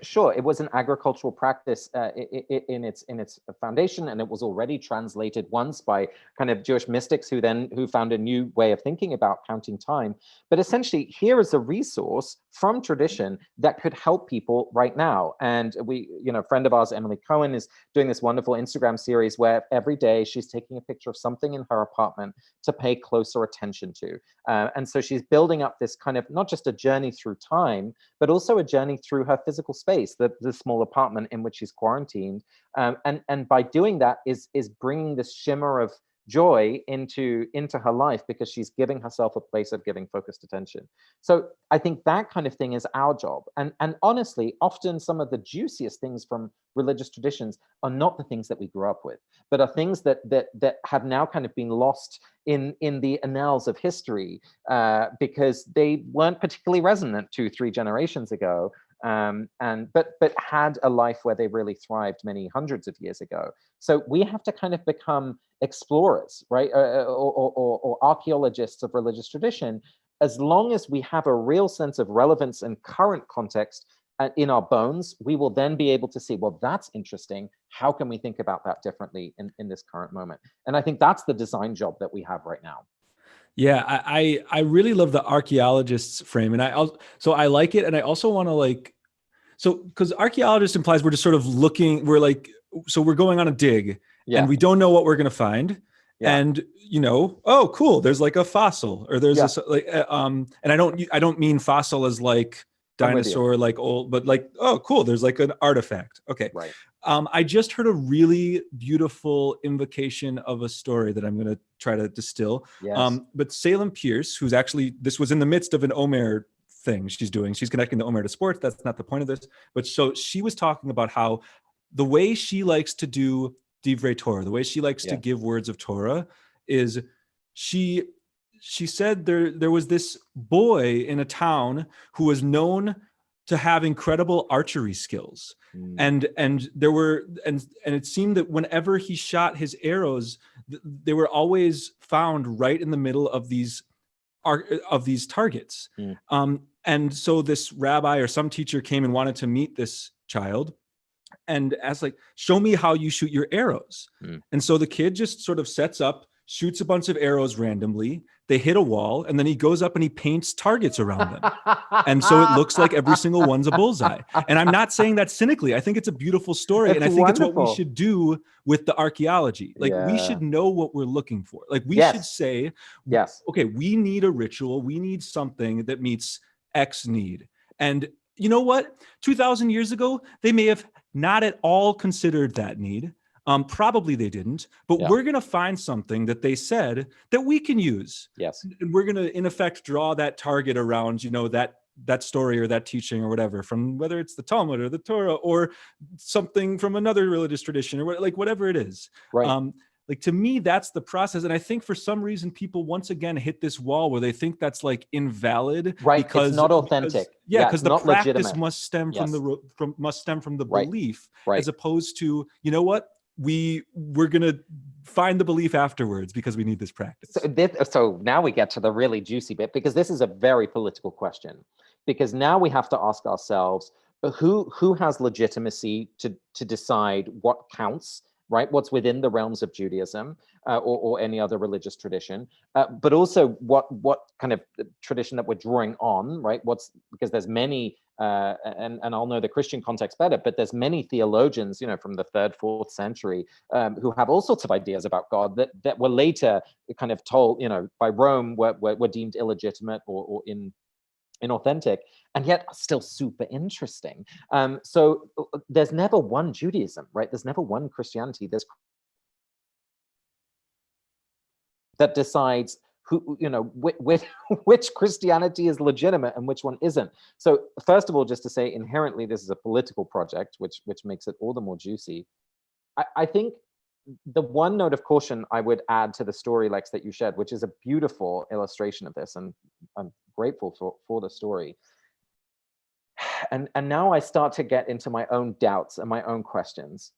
[SPEAKER 3] sure, it was an agricultural practice in its foundation, and it was already translated once by kind of Jewish mystics who found a new way of thinking about counting time. But essentially, here is a resource from tradition that could help people right now. And a friend of ours, Emily Cohen, is doing this wonderful Instagram series where every day she's taking a picture of something in her apartment to pay closer attention to. And so she's building up this kind of not just a journey through time, but also a journey through her physical space, the small apartment in which she's quarantined. And by doing that is bringing this shimmer of joy into her life, because she's giving herself a place of giving focused attention. So I think that kind of thing is our job. And honestly, often some of the juiciest things from religious traditions are not the things that we grew up with, but are things that have now kind of been lost in the annals of history because they weren't particularly resonant 2-3 generations ago. But had a life where they really thrived many hundreds of years ago. So we have to kind of become explorers, right, or archaeologists of religious tradition, as long as we have a real sense of relevance and current context in our bones. We will then be able to see, well, that's interesting. How can we think about that differently in this current moment? And I think that's the design job that we have right now.
[SPEAKER 2] Yeah, I really love the archaeologist's frame, and I like it, and I also want to because archaeologist implies we're just sort of looking, we're going on a dig, and we don't know what we're going to find, and oh, cool, there's like a fossil, or there's and I don't mean fossil as like dinosaur, like old, but like, oh, cool, there's like an artifact. Okay,
[SPEAKER 3] right.
[SPEAKER 2] I just heard a really beautiful invocation of a story that I'm going to try to distill.
[SPEAKER 3] Yes.
[SPEAKER 2] But Salem Pierce, who's actually, this was in the midst of an Omer thing she's doing. She's connecting the Omer to sports. That's not the point of this. But so she was talking about how the way she likes to do Divrei Torah, the way she likes to give words of Torah, is she said there was this boy in a town who was known to have incredible archery skills. And it seemed that whenever he shot his arrows, they were always found right in the middle of these targets. And so this rabbi or some teacher came and wanted to meet this child and asked, like, show me how you shoot your arrows. And so the kid just sort of sets up, shoots a bunch of arrows randomly. They hit a wall, and then he goes up and he paints targets around them. And so it looks like every single one's a bullseye. And I'm not saying that cynically. I think it's a beautiful story. And I think it's what we should do with the archaeology. Like, we should know what we're looking for. Like, we should say, okay, we need a ritual. We need something that meets X need. And you know what? 2,000 years ago, they may have not at all considered that need. Probably they didn't, but we're going to find something that they said that we can use.
[SPEAKER 3] Yes.
[SPEAKER 2] And we're going to, in effect, draw that target around, that story or that teaching or whatever, from whether it's the Talmud or the Torah or something from another religious tradition or whatever it is.
[SPEAKER 3] Right.
[SPEAKER 2] To me, that's the process. And I think for some reason, people once again hit this wall where they think that's invalid.
[SPEAKER 3] Right.
[SPEAKER 2] Because
[SPEAKER 3] it's not authentic.
[SPEAKER 2] Because the
[SPEAKER 3] not
[SPEAKER 2] practice
[SPEAKER 3] legitimate.
[SPEAKER 2] must stem from the belief,
[SPEAKER 3] Right.
[SPEAKER 2] as opposed to, what? We're going to find the belief afterwards because we need this practice.
[SPEAKER 3] So now we get to the really juicy bit, because this is a very political question, because now we have to ask ourselves, who has legitimacy to decide what counts, right? What's within the realms of Judaism or any other religious tradition, but also what kind of tradition that we're drawing on, right? Because there's many, and I'll know the Christian context better, but there's many theologians, from the 3rd, 4th century, who have all sorts of ideas about God that were later kind of told, by Rome were deemed illegitimate or inauthentic, and yet still super interesting. So there's never one Judaism, right? There's never one Christianity. There's that decides which Christianity is legitimate and which one isn't. So first of all, just to say, inherently, this is a political project, which makes it all the more juicy. I think the one note of caution I would add to the story, Lex, that you shared, which is a beautiful illustration of this, and I'm grateful for the story. And now I start to get into my own doubts and my own questions,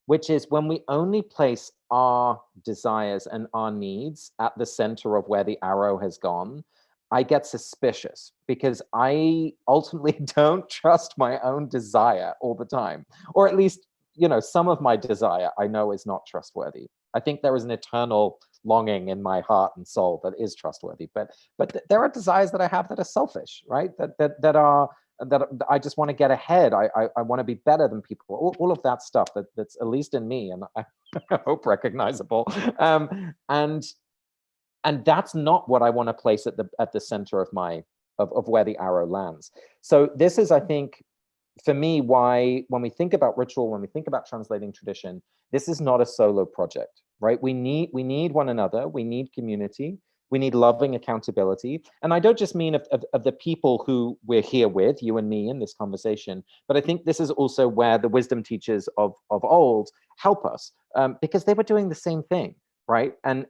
[SPEAKER 3] which is when we only place our desires and our needs at the center of where the arrow has gone, I get suspicious, because I ultimately don't trust my own desire all the time, or at least, some of my desire I know is not trustworthy. I think there is an eternal longing in my heart and soul that is trustworthy, but there are desires that I have that are selfish, right? That I just want to get ahead. I want to be better than people. All of that stuff that's at least in me, and I hope recognizable. And that's not what I want to place at the center of where the arrow lands. So this is, I think, for me, why when we think about ritual, when we think about translating tradition, this is not a solo project, right? We need one another. We need community. We need loving accountability. And I don't just mean of the people who we're here with, you and me, in this conversation, but I think this is also where the wisdom teachers of old help us, because they were doing the same thing, right? And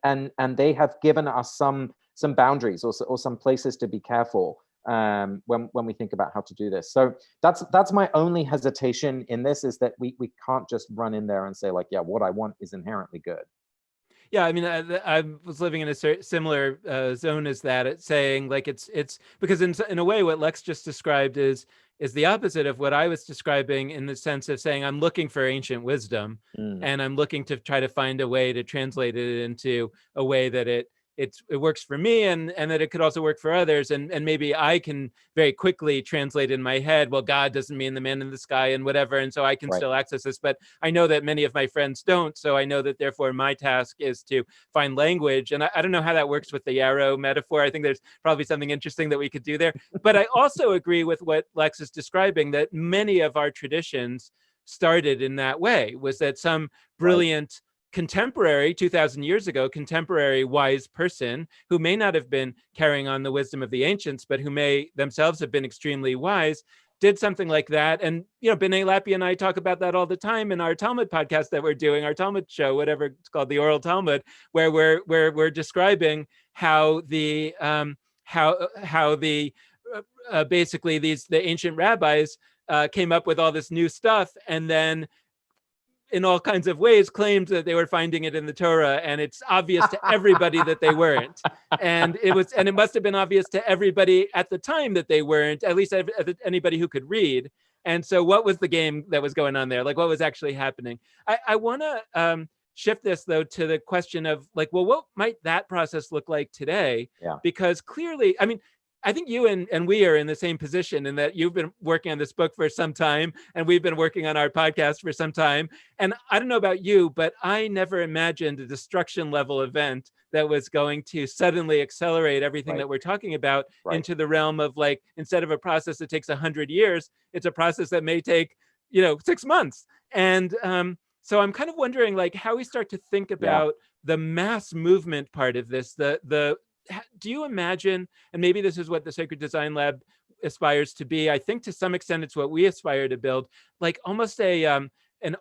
[SPEAKER 3] they have given us some boundaries or some places to be careful when we think about how to do this. So that's my only hesitation in this, is that we can't just run in there and say what I want is inherently good.
[SPEAKER 1] Yeah, I mean, I was living in a similar zone as that. It's saying it's because in a way, what Lex just described is the opposite of what I was describing, in the sense of saying I'm looking for ancient wisdom, and I'm looking to try to find a way to translate it into a way that it works for me, and that it could also work for others, and maybe I can very quickly translate in my head, well, God doesn't mean the man in the sky and whatever, and so I can still access this. But I know that many of my friends don't, so I know that therefore my task is to find language. And I don't know how that works with the arrow metaphor. I think there's probably something interesting that we could do there. But I also agree with what Lex is describing, that many of our traditions started in that way, was that some brilliant contemporary 2,000 years ago, contemporary wise person who may not have been carrying on the wisdom of the ancients, but who may themselves have been extremely wise, did something like that. And, B'nai Lappi and I talk about that all the time in our Talmud podcast that we're doing, our Talmud show, whatever it's called, the Oral Talmud, where we're describing how the basically the ancient rabbis came up with all this new stuff, and then in all kinds of ways claimed that they were finding it in the Torah, and it's obvious to everybody that they weren't. And it must have been obvious to everybody at the time that they weren't, at least anybody who could read. And so what was the game that was going on there? What was actually happening? I want to shift this though to the question of what might that process look like today?
[SPEAKER 3] Yeah.
[SPEAKER 1] Because clearly, I mean, I think you and we are in the same position, in that you've been working on this book for some time, and we've been working on our podcast for some time. And I don't know about you, but I never imagined a destruction level event that was going to suddenly accelerate everything that we're talking about into the realm of, instead of a process that takes 100 years, it's a process that may take, 6 months. And So I'm kind of wondering, like, how we start to think about the mass movement part of this. Do you imagine, and maybe this is what the Sacred Design Lab aspires to be. I think to some extent it's what we aspire to build, like almost an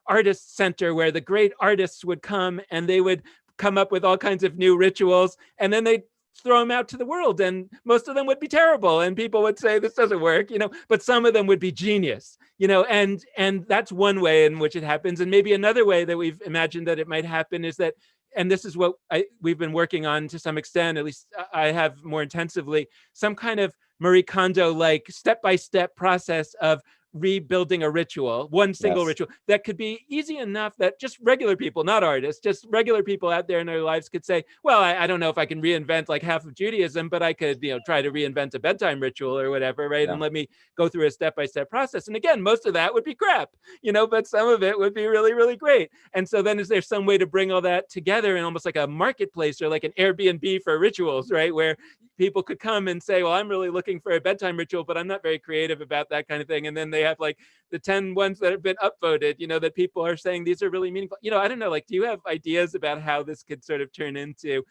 [SPEAKER 1] artist center where the great artists would come and they would come up with all kinds of new rituals, and then they throw them out to the world, and most of them would be terrible and people would say this doesn't work, but some of them would be genius, and that's one way in which it happens. And maybe another way that we've imagined that it might happen is that, and this is what we've been working on to some extent, at least I have more intensively, some kind of Marie Kondo like step-by-step process of rebuilding a ritual, one single ritual that could be easy enough that just regular people, not artists, just regular people out there in their lives could say, well, I don't know if I can reinvent like half of Judaism, but I could, try to reinvent a bedtime ritual or whatever, right? And let me go through a step-by-step process. And again, most of that would be crap, but some of it would be really, really great. And so then is there some way to bring all that together in almost like a marketplace or like an Airbnb for rituals, right? Where people could come and say, well, I'm really looking for a bedtime ritual, but I'm not very creative about that kind of thing. And then they have like the 10 ones that have been upvoted, that people are saying these are really meaningful. I don't know, like, do you have ideas about how this could sort of turn into,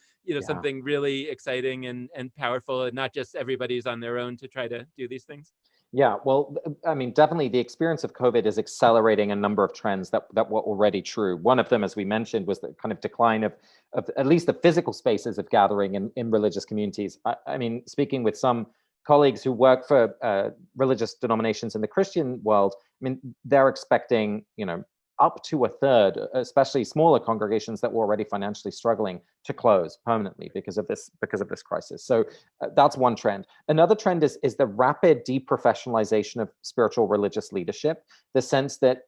[SPEAKER 1] something really exciting and powerful, and not just everybody's on their own to try to do these things?
[SPEAKER 3] Yeah, well, I mean, definitely the experience of COVID is accelerating a number of trends that were already true. One of them, as we mentioned, was the kind of decline of at least the physical spaces of gathering in religious communities. I mean, speaking with some colleagues who work for religious denominations in the Christian world, I mean, they're expecting, up to a third, especially smaller congregations that were already financially struggling, to close permanently because of this crisis. So that's one trend. Another trend is the rapid deprofessionalization of spiritual religious leadership. The sense that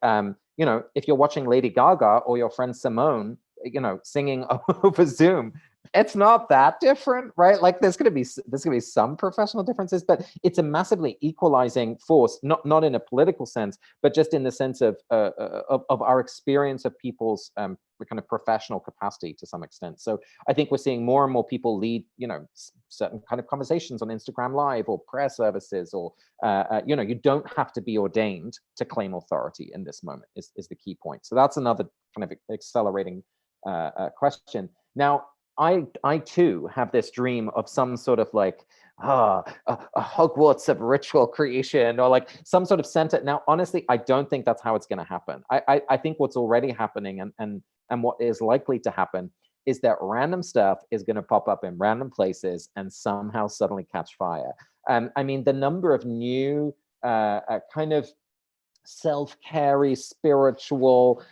[SPEAKER 3] if you're watching Lady Gaga or your friend Simone, singing over Zoom, it's not that different, right? Like there's going to be some professional differences, but it's a massively equalizing force, not in a political sense, but just in the sense of our experience of people's kind of professional capacity to some extent. So I think we're seeing more and more people lead, certain kind of conversations on Instagram Live or prayer services, or you don't have to be ordained to claim authority in this moment. Is the key point. So that's another kind of accelerating question. Now, I too have this dream of some sort of like a Hogwarts of ritual creation, or like some sort of center. Now, honestly, I don't think that's how it's going to happen. I think what's already happening and what is likely to happen is that random stuff is going to pop up in random places and somehow suddenly catch fire. I mean, the number of new kind of self-carry spiritual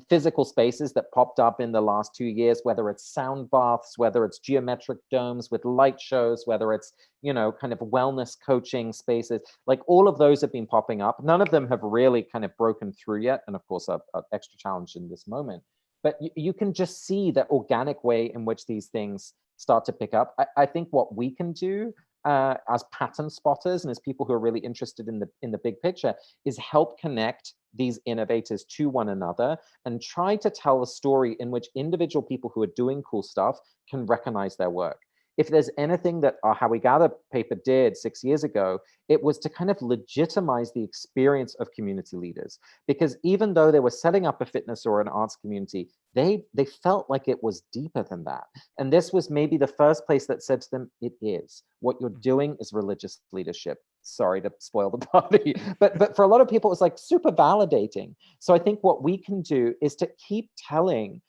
[SPEAKER 3] physical spaces that popped up in the last 2 years, whether it's sound baths, whether it's geometric domes with light shows, whether it's kind of wellness coaching spaces, like all of those have been popping up. None of them have really kind of broken through yet, and of course are extra challenged in this moment, but you can just see the organic way in which these things start to pick up. I think what we can do as pattern spotters and as people who are really interested in the big picture is help connect these innovators to one another and try to tell a story in which individual people who are doing cool stuff can recognize their work. If there's anything that our How We Gather paper did 6 years ago, it was to kind of legitimize the experience of community leaders. Because even though they were setting up a fitness or an arts community, they felt like it was deeper than that. And this was maybe the first place that said to them, it is. What you're doing is religious leadership. Sorry to spoil the party, but for a lot of people, it's like super validating. So I think what we can do is to keep telling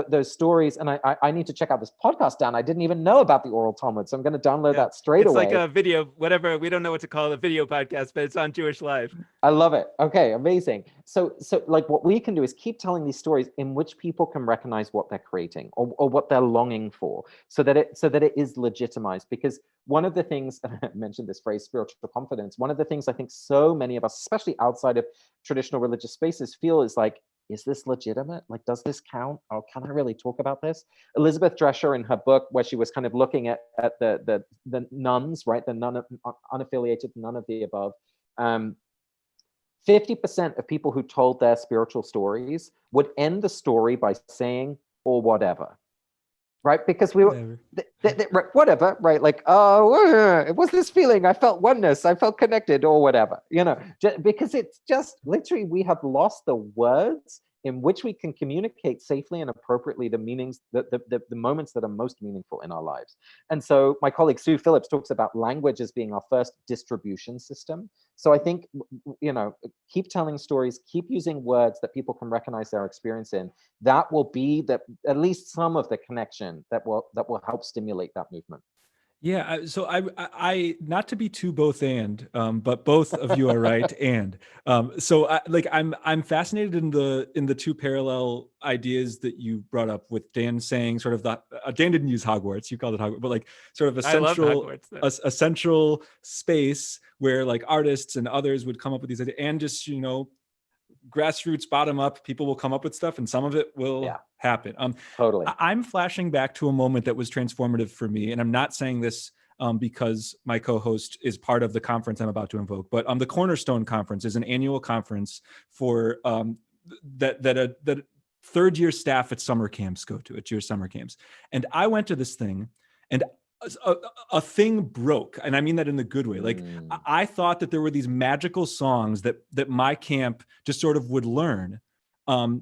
[SPEAKER 3] those stories. And I need to check out this podcast, Dan. I didn't even know about the Oral Talmud, so I'm going to download that straight away.
[SPEAKER 1] It's like a video, whatever, we don't know what to call it, a video podcast, but it's on Jewish Live.
[SPEAKER 3] I love it. Okay, amazing. So like what we can do is keep telling these stories in which people can recognize what they're creating or what they're longing for, so that it is legitimized. Because one of the things, and I mentioned this phrase, spiritual confidence, one of the things I think so many of us, especially outside of traditional religious spaces, feel is like, is this legitimate? Like, does this count? Or can I really talk about this? Elizabeth Drescher, in her book, where she was kind of looking at the nuns, right? The unaffiliated, none of the above. 50% of people who told their spiritual stories would end the story by saying, or whatever. Right? Because we were, whatever, right? Like, oh, it was this feeling. I felt oneness. I felt connected, or whatever, because it's just literally, we have lost the words in which we can communicate safely and appropriately the meanings, the moments that are most meaningful in our lives. And so my colleague Sue Phillips talks about language as being our first distribution system. So I think, you know, keep telling stories, keep using words that people can recognize their experience in. That will be at least some of the connection that will help stimulate that movement.
[SPEAKER 2] Yeah, so I not to be too both and, but both of you are right. And so I'm fascinated in the two parallel ideas that you brought up, with Dan saying sort of the Dan didn't use Hogwarts, you called it Hogwarts, but like sort of a
[SPEAKER 1] I love
[SPEAKER 2] central
[SPEAKER 1] Hogwarts.
[SPEAKER 2] a central space where like artists and others would come up with these ideas, and just, you know, grassroots, bottom up, people will come up with stuff, and some of it will happen.
[SPEAKER 3] Totally.
[SPEAKER 2] I'm flashing back to a moment that was transformative for me, and I'm not saying this because my co-host is part of the conference I'm about to invoke, but the Cornerstone Conference is an annual conference for that third year staff at summer camps go to, at your summer camps. And I went to this thing, and a thing broke, and I mean that in the good way. Like I thought that there were these magical songs that my camp just sort of would learn, and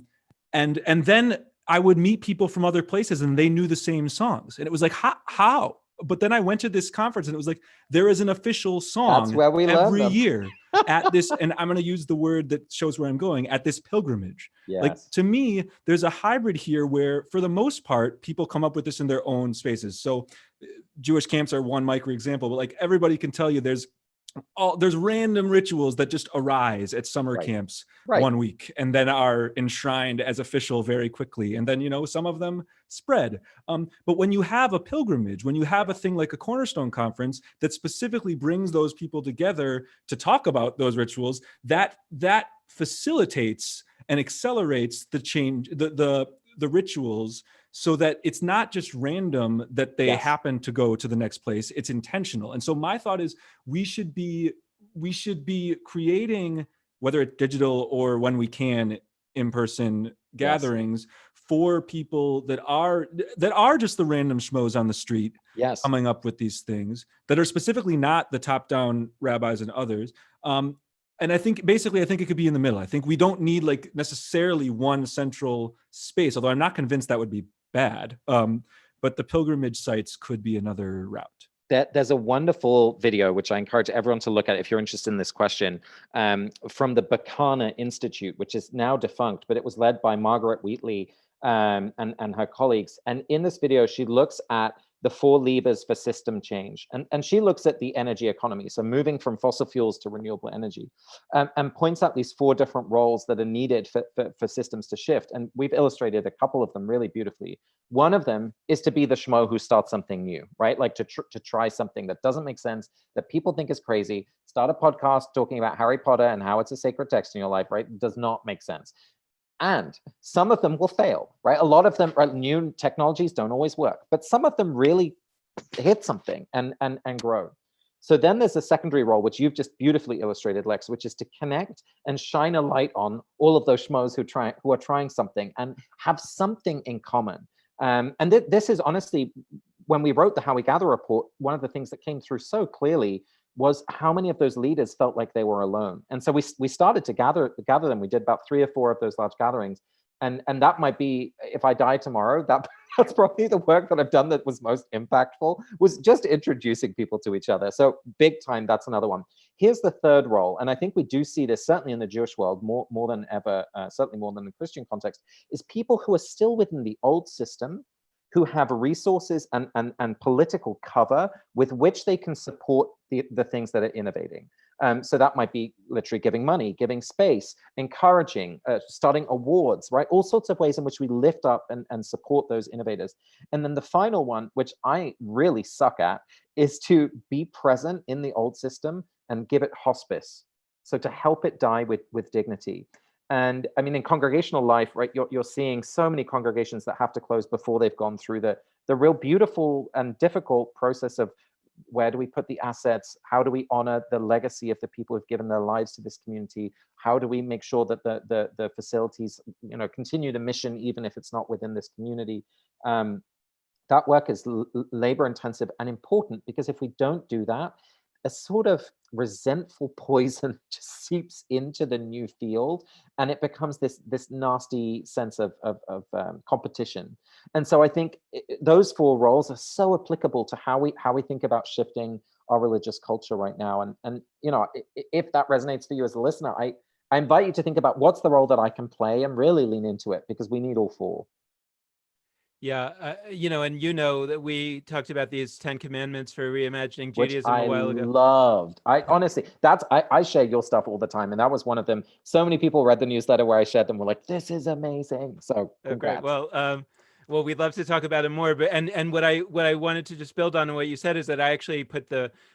[SPEAKER 2] then I would meet people from other places and they knew the same songs, and it was like, how? But then I went to this conference and it was like, there is an official song
[SPEAKER 3] That's where we
[SPEAKER 2] every
[SPEAKER 3] learn them.
[SPEAKER 2] year at this, and I'm going to use the word that shows where I'm going, at this pilgrimage.
[SPEAKER 3] Yes.
[SPEAKER 2] Like, to me, there's a hybrid here where for the most part, people come up with this in their own spaces. So Jewish camps are one micro example, but like everybody can tell you there's random rituals that just arise at summer camps one week and then are enshrined as official very quickly. And then, you know, some of them spread. But when you have a pilgrimage, when you have a thing like a Cornerstone Conference that specifically brings those people together to talk about those rituals, that facilitates and accelerates the change, the rituals, so that it's not just random that they happen to go to the next place, it's intentional. And so my thought is we should be creating, whether it's digital or when we can in-person gatherings, for people that are just the random schmoes on the street, coming up with these things that are specifically not the top-down rabbis and others. And I think it could be in the middle. I think we don't need like necessarily one central space, although I'm not convinced that would be bad. But the pilgrimage sites could be another route.
[SPEAKER 3] There's a wonderful video, which I encourage everyone to look at if you're interested in this question, from the Bacana Institute, which is now defunct, but it was led by Margaret Wheatley and her colleagues. And in this video, she looks at the 4 levers for system change. And she looks at the energy economy, so moving from fossil fuels to renewable energy, and points out these 4 different roles that are needed for systems to shift. And we've illustrated a couple of them really beautifully. One of them is to be the schmo who starts something new, right? Like to try something that doesn't make sense, that people think is crazy. Start a podcast talking about Harry Potter and how it's a sacred text in your life, right? It does not make sense. And some of them will fail, right? A lot of them, right, new technologies don't always work, but some of them really hit something and grow. So then there's a secondary role, which you've just beautifully illustrated, Lex, which is to connect and shine a light on all of those schmoes who are trying something and have something in common. And this is honestly, when we wrote the How We Gather report, one of the things that came through so clearly was how many of those leaders felt like they were alone. And so we started to gather them. We did about 3 or 4 of those large gatherings. And that might be, if I die tomorrow, that's probably the work that I've done that was most impactful, was just introducing people to each other. So big time, that's another one. Here's the third role. And I think we do see this certainly in the Jewish world more than ever, certainly more than the Christian context, is people who are still within the old system, who have resources and political cover with which they can support the things that are innovating. So that might be literally giving money, giving space, encouraging, starting awards, right? All sorts of ways in which we lift up and support those innovators. And then the final one, which I really suck at, is to be present in the old system and give it hospice. So to help it die with dignity. And I mean, in congregational life, right, you're seeing so many congregations that have to close before they've gone through the real beautiful and difficult process of where do we put the assets? How do we honor the legacy of the people who've given their lives to this community? How do we make sure that the facilities, you know, continue the mission even if it's not within this community? That work is labor intensive and important, because if we don't do that, a sort of resentful poison just seeps into the new field, and it becomes this nasty sense of competition. And so I think those four roles are so applicable to how we think about shifting our religious culture right now. And you know, if that resonates for you as a listener, I invite you to think about what's the role that I can play and really lean into it, because we need all four.
[SPEAKER 1] Yeah, you know, and you know that we talked about these 10 commandments for reimagining
[SPEAKER 3] Which
[SPEAKER 1] Judaism
[SPEAKER 3] I
[SPEAKER 1] a while ago.
[SPEAKER 3] loved. I honestly, I share your stuff all the time, and that was one of them. So many people read the newsletter where I shared them, were like, "This is amazing." So
[SPEAKER 1] Oh, great.
[SPEAKER 3] congrats.
[SPEAKER 1] Well, we'd love to talk about it more. But and what I wanted to just build on what you said is that I actually put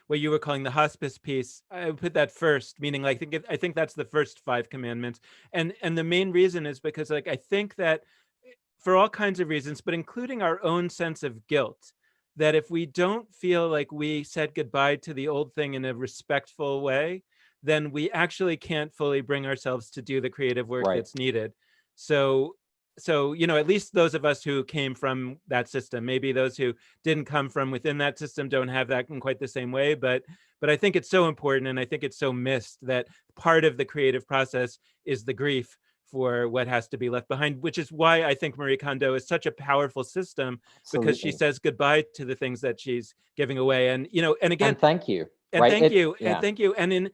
[SPEAKER 1] what you were calling the hospice piece. I put that first, meaning like I think that's the first 5 commandments. And the main reason is because like I think that for all kinds of reasons, but including our own sense of guilt, that if we don't feel like we said goodbye to the old thing in a respectful way, then we actually can't fully bring ourselves to do the creative work
[SPEAKER 3] Right.
[SPEAKER 1] that's needed. So, you know, at least those of us who came from that system, maybe those who didn't come from within that system don't have that in quite the same way. But I think it's so important, and I think it's so missed, that part of the creative process is the grief for what has to be left behind, which is why I think Marie Kondo is such a powerful system, because she
[SPEAKER 3] Absolutely.
[SPEAKER 1] says goodbye to the things that she's giving away. And, you know, and again,
[SPEAKER 3] And thank you.
[SPEAKER 1] and
[SPEAKER 3] Right?
[SPEAKER 1] thank you,
[SPEAKER 3] Yeah.
[SPEAKER 1] and thank you. And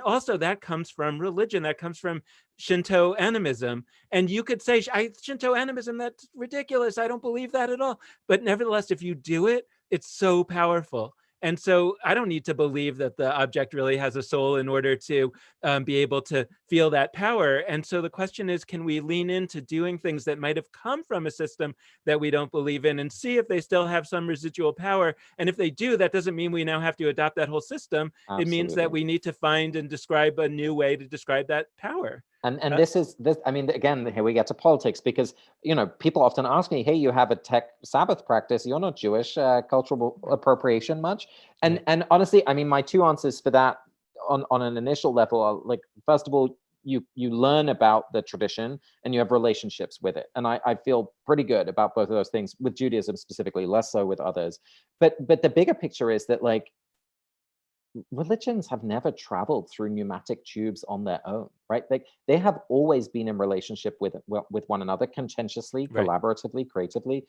[SPEAKER 1] also that comes from religion, that comes from Shinto animism. And you could say, Shinto animism, that's ridiculous, I don't believe that at all. But nevertheless, if you do it, it's so powerful. And so I don't need to believe that the object really has a soul in order to be able to feel that power. And so the question is, can we lean into doing things that might have come from a system that we don't believe in, and see if they still have some residual power? And if they do, that doesn't mean we now have to adopt that whole system.
[SPEAKER 3] Absolutely.
[SPEAKER 1] It means that we need to find and describe a new way to describe that power.
[SPEAKER 3] And this, I mean, again, here we get to politics, because, you know, people often ask me, hey, you have a tech Sabbath practice, you're not Jewish, cultural appropriation much. And honestly, I mean, my 2 answers for that on an initial level are, like, first of all, you learn about the tradition and you have relationships with it. And I feel pretty good about both of those things, with Judaism specifically, less so with others. But the bigger picture is that, like, religions have never traveled through pneumatic tubes on their own, right? They have always been in relationship with one another, contentiously, collaboratively, creatively,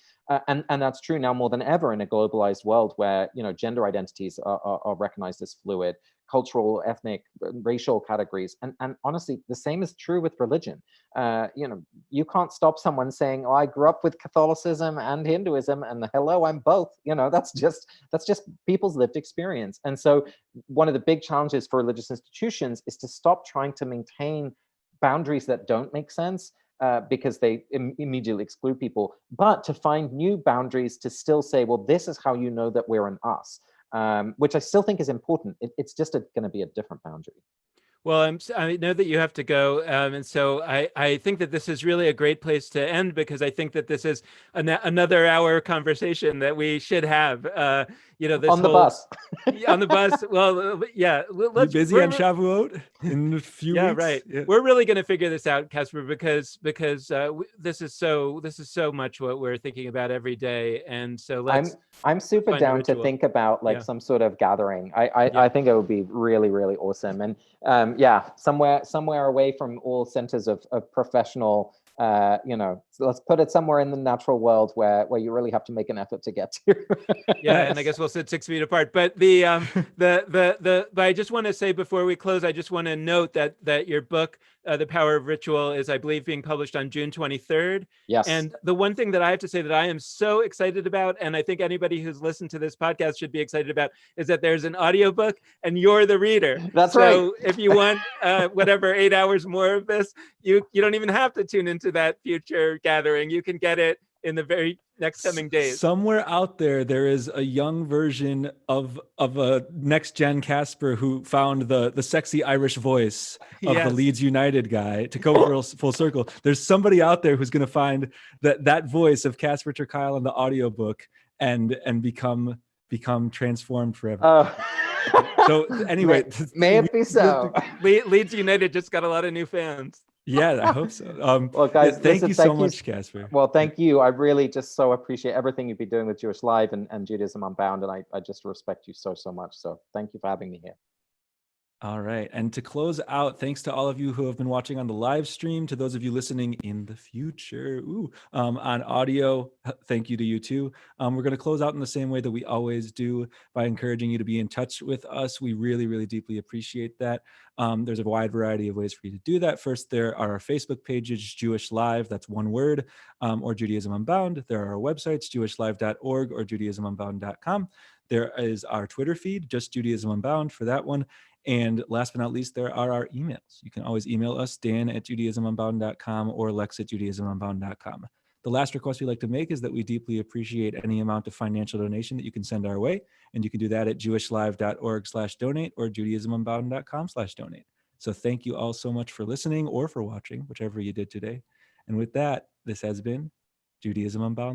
[SPEAKER 3] and that's true now more than ever in a globalized world where, you know, gender identities are recognized as fluid, cultural, ethnic, racial categories, and honestly, the same is true with religion. You know, you can't stop someone saying, "Oh, I grew up with Catholicism and Hinduism, and hello, I'm both." You know, that's just people's lived experience. And so, one of the big challenges for religious institutions is to stop trying to maintain boundaries that don't make sense, because they immediately exclude people, but to find new boundaries to still say, well, this is how you know that we're an us, which I still think is important. It's just going to be a different boundary.
[SPEAKER 1] Well, I know that you have to go, and so I think that this is really a great place to end, because I think that this is another hour conversation that we should have. You know, this
[SPEAKER 3] on the bus.
[SPEAKER 1] On the bus. Well, yeah.
[SPEAKER 2] You busy on Shavuot in a few weeks?
[SPEAKER 1] Right. Yeah. We're really going to figure this out, Casper, because this is so much what we're thinking about every day, and so
[SPEAKER 3] I'm super down to think about, like, some sort of gathering. I think it would be really, really awesome. And yeah, somewhere away from all centers of professional, you know, so let's put it somewhere in the natural world where you really have to make an effort to get to.
[SPEAKER 1] Yeah, and I guess we'll sit 6 feet apart. But but I just want to say before we close, I just want to note that your book, The Power of Ritual, is, I believe, being published on June 23rd.
[SPEAKER 3] Yes.
[SPEAKER 1] And the one thing that I have to say that I am so excited about, and I think anybody who's listened to this podcast should be excited about, is that there's an audiobook and you're the reader.
[SPEAKER 3] That's right.
[SPEAKER 1] So if you want whatever 8 hours more of this, you don't even have to tune into that future gathering. You can get it in the very next coming days.
[SPEAKER 2] Somewhere out there is a young version of a next gen Casper who found the sexy Irish voice of the Leeds United guy to go full circle. There's somebody out there who's going to find that voice of Casper ter Kuile in the audiobook and become transformed forever. So anyway,
[SPEAKER 3] may it be so.
[SPEAKER 1] Leeds United just got a lot of new fans.
[SPEAKER 2] Yeah, I hope so.
[SPEAKER 3] Well, guys,
[SPEAKER 2] thank
[SPEAKER 3] listen,
[SPEAKER 2] you so
[SPEAKER 3] thank you.
[SPEAKER 2] much, Casper.
[SPEAKER 3] Well, thank you. I really just so appreciate everything you've been doing with Jewish Live and Judaism Unbound. And I just respect you so, so much. So thank you for having me here.
[SPEAKER 2] All right. And to close out, thanks to all of you who have been watching on the live stream, to those of you listening in the future on audio, thank you to you too. We're going to close out in the same way that we always do, by encouraging you to be in touch with us. We really, really deeply appreciate that. There's a wide variety of ways for you to do that. First, there are our Facebook pages, Jewish Live, that's one word, or Judaism Unbound. There are our websites, jewishlive.org or judaismunbound.com. There is our Twitter feed, just Judaism Unbound for that one. And last but not least, there are our emails. You can always email us, dan@judaismunbound.com or lex@judaismunbound.com. The last request we like to make is that we deeply appreciate any amount of financial donation that you can send our way. And you can do that at jewishlive.org/donate or judaismunbound.com/donate. So thank you all so much for listening or for watching, whichever you did today. And with that, this has been Judaism Unbound.